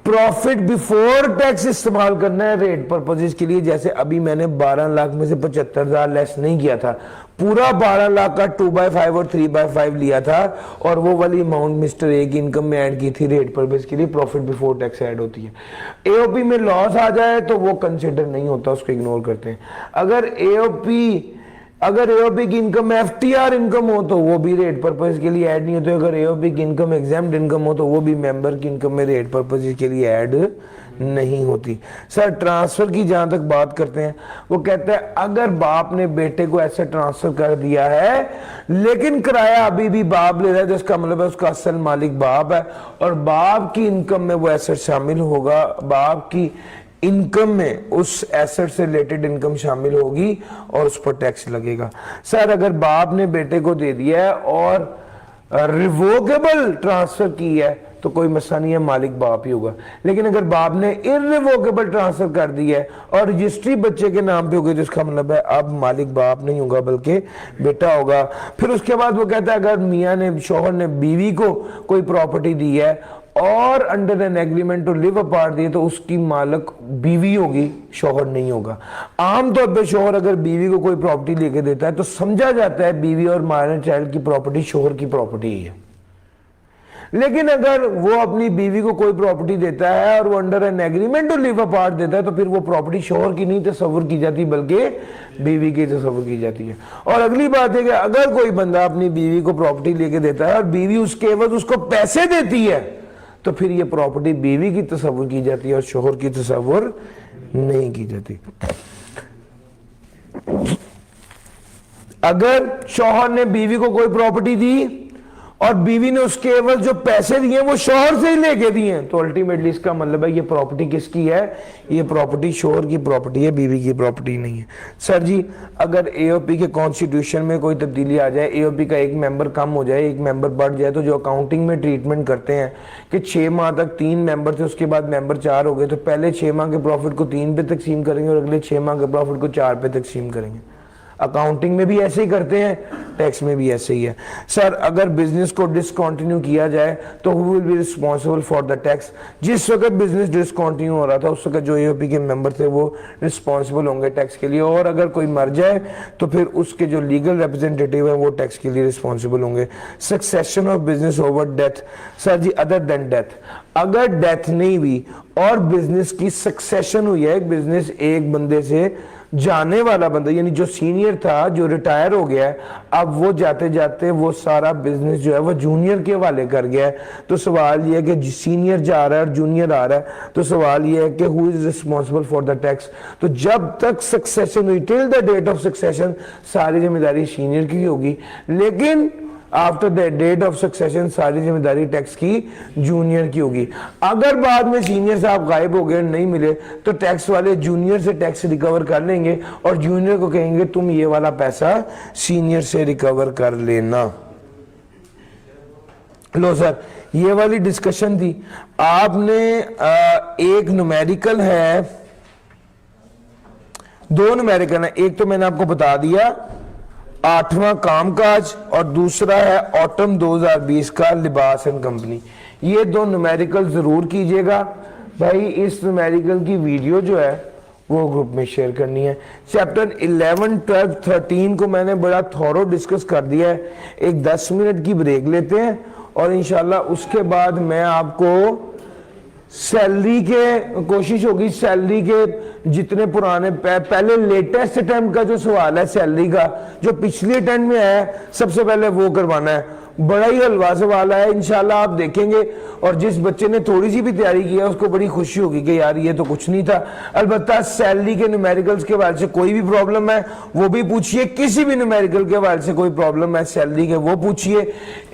प्रॉफिट बिफोर टैक्स इस्तेमाल करना है रेट पर्पसेस के लिए। जैसे अभी मैंने 12 लाख में से 75,000 लेस नहीं किया था, पूरा 12 लाख का 2/5 और 3/5 लिया था और वो वाली अमाउंट मिस्टर ए की इनकम में ऐड की थी रेट पर्पस के लिए, प्रॉफिट बिफोर टैक्स ऐड होती है। एओपी में लॉस आ जाए तो वो कंसिडर नहीं होता, उसको इग्नोर करते हैं। अगर एओपी की इनकम एफटीआर इनकम हो तो वो भी रेट पर्पस के लिए ऐड नहीं होते। अगर एओपी की इनकम एग्जेम्प्ट इनकम हो तो वो भी मेंबर की इनकम में रेट पर्पस के लिए ऐड नहीं होती। सर ट्रांसफर की जहां तक बात करते हैं, वो कहते हैं अगर बाप ने बेटे को ऐसे ट्रांसफर कर दिया है लेकिन किराया अभी भी बाप ले रहा है तो इसका मतलब है उसका असल मालिक बाप है और बाप की इनकम में वो एसेट शामिल होगा, बाप की इनकम में उस एसेट से रिलेटेड इनकम शामिल होगी और उस पर टैक्स लगेगा। सर अगर बाप ने बेटे को दे दिया है और रिवोकेबल ट्रांसफर की है तो कोई मसला नहीं है, मालिक बाप ही होगा। लेकिन अगर बाप ने इररिवोकेबल ट्रांसफर कर दी है और रजिस्ट्री बच्चे के नाम पे हो गई तो इसका मतलब है अब मालिक बाप नहीं होगा बल्कि बेटा होगा। फिर उसके बाद वो कहता है अगर मियां ने, शौहर ने बीवी को कोई प्रॉपर्टी दी है और under an agreement to live apart दिए तो उसकी मालक बीवी होगी, शौहर नहीं होगा। आमतौर पे शौहर अगर बीवी को कोई प्रॉपर्टी लेके देता है तो समझा जाता है बीवी और माइनर चाइल्ड की प्रॉपर्टी शौहर की प्रॉपर्टी ही है। लेकिन अगर वो अपनी बीवी को कोई प्रॉपर्टी देता है और वो under an agreement to live apart देता है तो फिर वो प्रॉपर्टी शौहर की नहीं तस्वुर की जाती बल्कि बीवी की तस्वुर की जाती है। और अगली बात है कि अगर कोई बंदा अपनी बीवी को प्रॉपर्टी लेके देता है और बीवी उसके एवज उसको पैसे देती है तो फिर ये प्रॉपर्टी बीवी की तस्वुर की जाती है और शौहर की तस्वुर नहीं की जाती। अगर शौहर ने बीवी को कोई प्रॉपर्टी दी और बीवी ने उसके एवज जो पैसे दिए वो शौहर से ही लेके दिए तो अल्टीमेटली इसका मतलब है ये प्रॉपर्टी किसकी है, ये प्रॉपर्टी शौहर की प्रॉपर्टी है, बीवी की प्रॉपर्टी नहीं है। सर जी अगर एओपी के कॉन्स्टिट्यूशन में कोई तब्दीली आ जाए, एओपी का एक मेंबर कम हो जाए, एक मेंबर बढ़ जाए, तो जो अकाउंटिंग में ट्रीटमेंट करते हैं कि 6 माह तक 3 मेंबर थे, उसके बाद मेंबर 4 हो गए, तो पहले 6 माह के प्रॉफिट को 3 पे तकसीम करेंगे और अगले 6 माह के प्रॉफिट को 4 पे तकसीम करेंगे। अकाउंटिंग में भी ऐसे ही करते हैं, टैक्स में भी ऐसे ही है। सर अगर बिजनेस को डिसकंटिन्यू किया जाए तो who will be responsible for the tax? जिस वक्त बिजनेस डिसकंटिन्यू हो रहा था उस वक्त जो एओपी के मेंबर थे वो रिस्पांसिबल होंगे टैक्स के लिए, और अगर कोई मर जाए तो फिर उसके जो लीगल रिप्रेजेंटेटिव है वो टैक्स के लिए रिस्पांसिबल होंगे। Succession of business over death? Sir ji other than death, अगर डेथ नहीं हुई और बिजनेस की सक्सेशन हुई है, बिजनेस एक बंदे से जाने वाला बंदा यानी जो सीनियर था जो रिटायर हो गया है, अब वो जाते जाते वो सारा बिजनेस जो है वो जूनियर के हवाले कर गया है, तो सवाल ये है कि सीनियर जा रहा है और जूनियर आ रहा है, तो सवाल ये है कि who is responsible for the tax? तो जब तक सक्सेशन हुई till the date of succession सारी जिम्मेदारी सीनियर की होगी, लेकिन after the date of succession सारी जिम्मेदारी टैक्स की जूनियर की होगी। अगर बाद में सीनियर साहब गायब हो गए, नहीं मिले, तो टैक्स वाले जूनियर से टैक्स रिकवर कर लेंगे और जूनियर को कहेंगे तुम ये वाला पैसा सीनियर से रिकवर कर लेना। लो सर ये वाली डिस्कशन थी। आपने एक न्यूमेरिकल है, 2 न्यूमेरिकल है, एक तो मैंने आपको बता दिया 8वां कामकाज और दूसरा है ऑटम 2020 का लिबास एंड कंपनी। ये 2 न्यूमेरिकल जरूर कीजिएगा भाई। इस न्यूमेरिकल की वीडियो जो है वो ग्रुप में शेयर करनी है। चैप्टर 11, 12, 13 को मैंने बड़ा थॉरो डिस्कस कर दिया है। एक 10 मिनट की ब्रेक लेते हैं और इंशाल्लाह उसके बाद मैं आपको सैलरी के कोशिश होगी, सैलरी के जितने पुराने पहले लेटेस्ट अटेम्प्ट का जो सवाल है सैलरी का जो पिछले अटेम्प्ट में है सबसे पहले वो करवाना है। बड़ा ही हलवा सवाल है, इंशाल्लाह आप देखेंगे और जिस बच्चे ने थोड़ी सी भी तैयारी की है उसको बड़ी खुशी होगी कि यार ये तो कुछ नहीं था। अलबत्ता सैलरी के न्यूमेरिकल्स के हवाले से कोई भी प्रॉब्लम है वो भी पूछिए, किसी भी न्यूमेरिकल के हवाले से कोई प्रॉब्लम है सैलरी के वो पूछिए।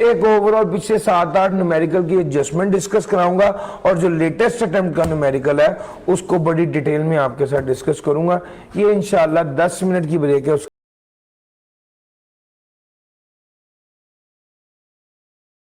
एक ओवरऑल पिछले 7-8 न्यूमेरिकल की एडजस्टमेंट डिस्कस कराऊंगा और जो लेटेस्ट अटेम्प्ट का न्यूमेरिकल है उसको बड़ी डिटेल में आपके साथ डिस्कस करूंगा। ये इंशाल्लाह 10 मिनट की ब्रेक है, उसके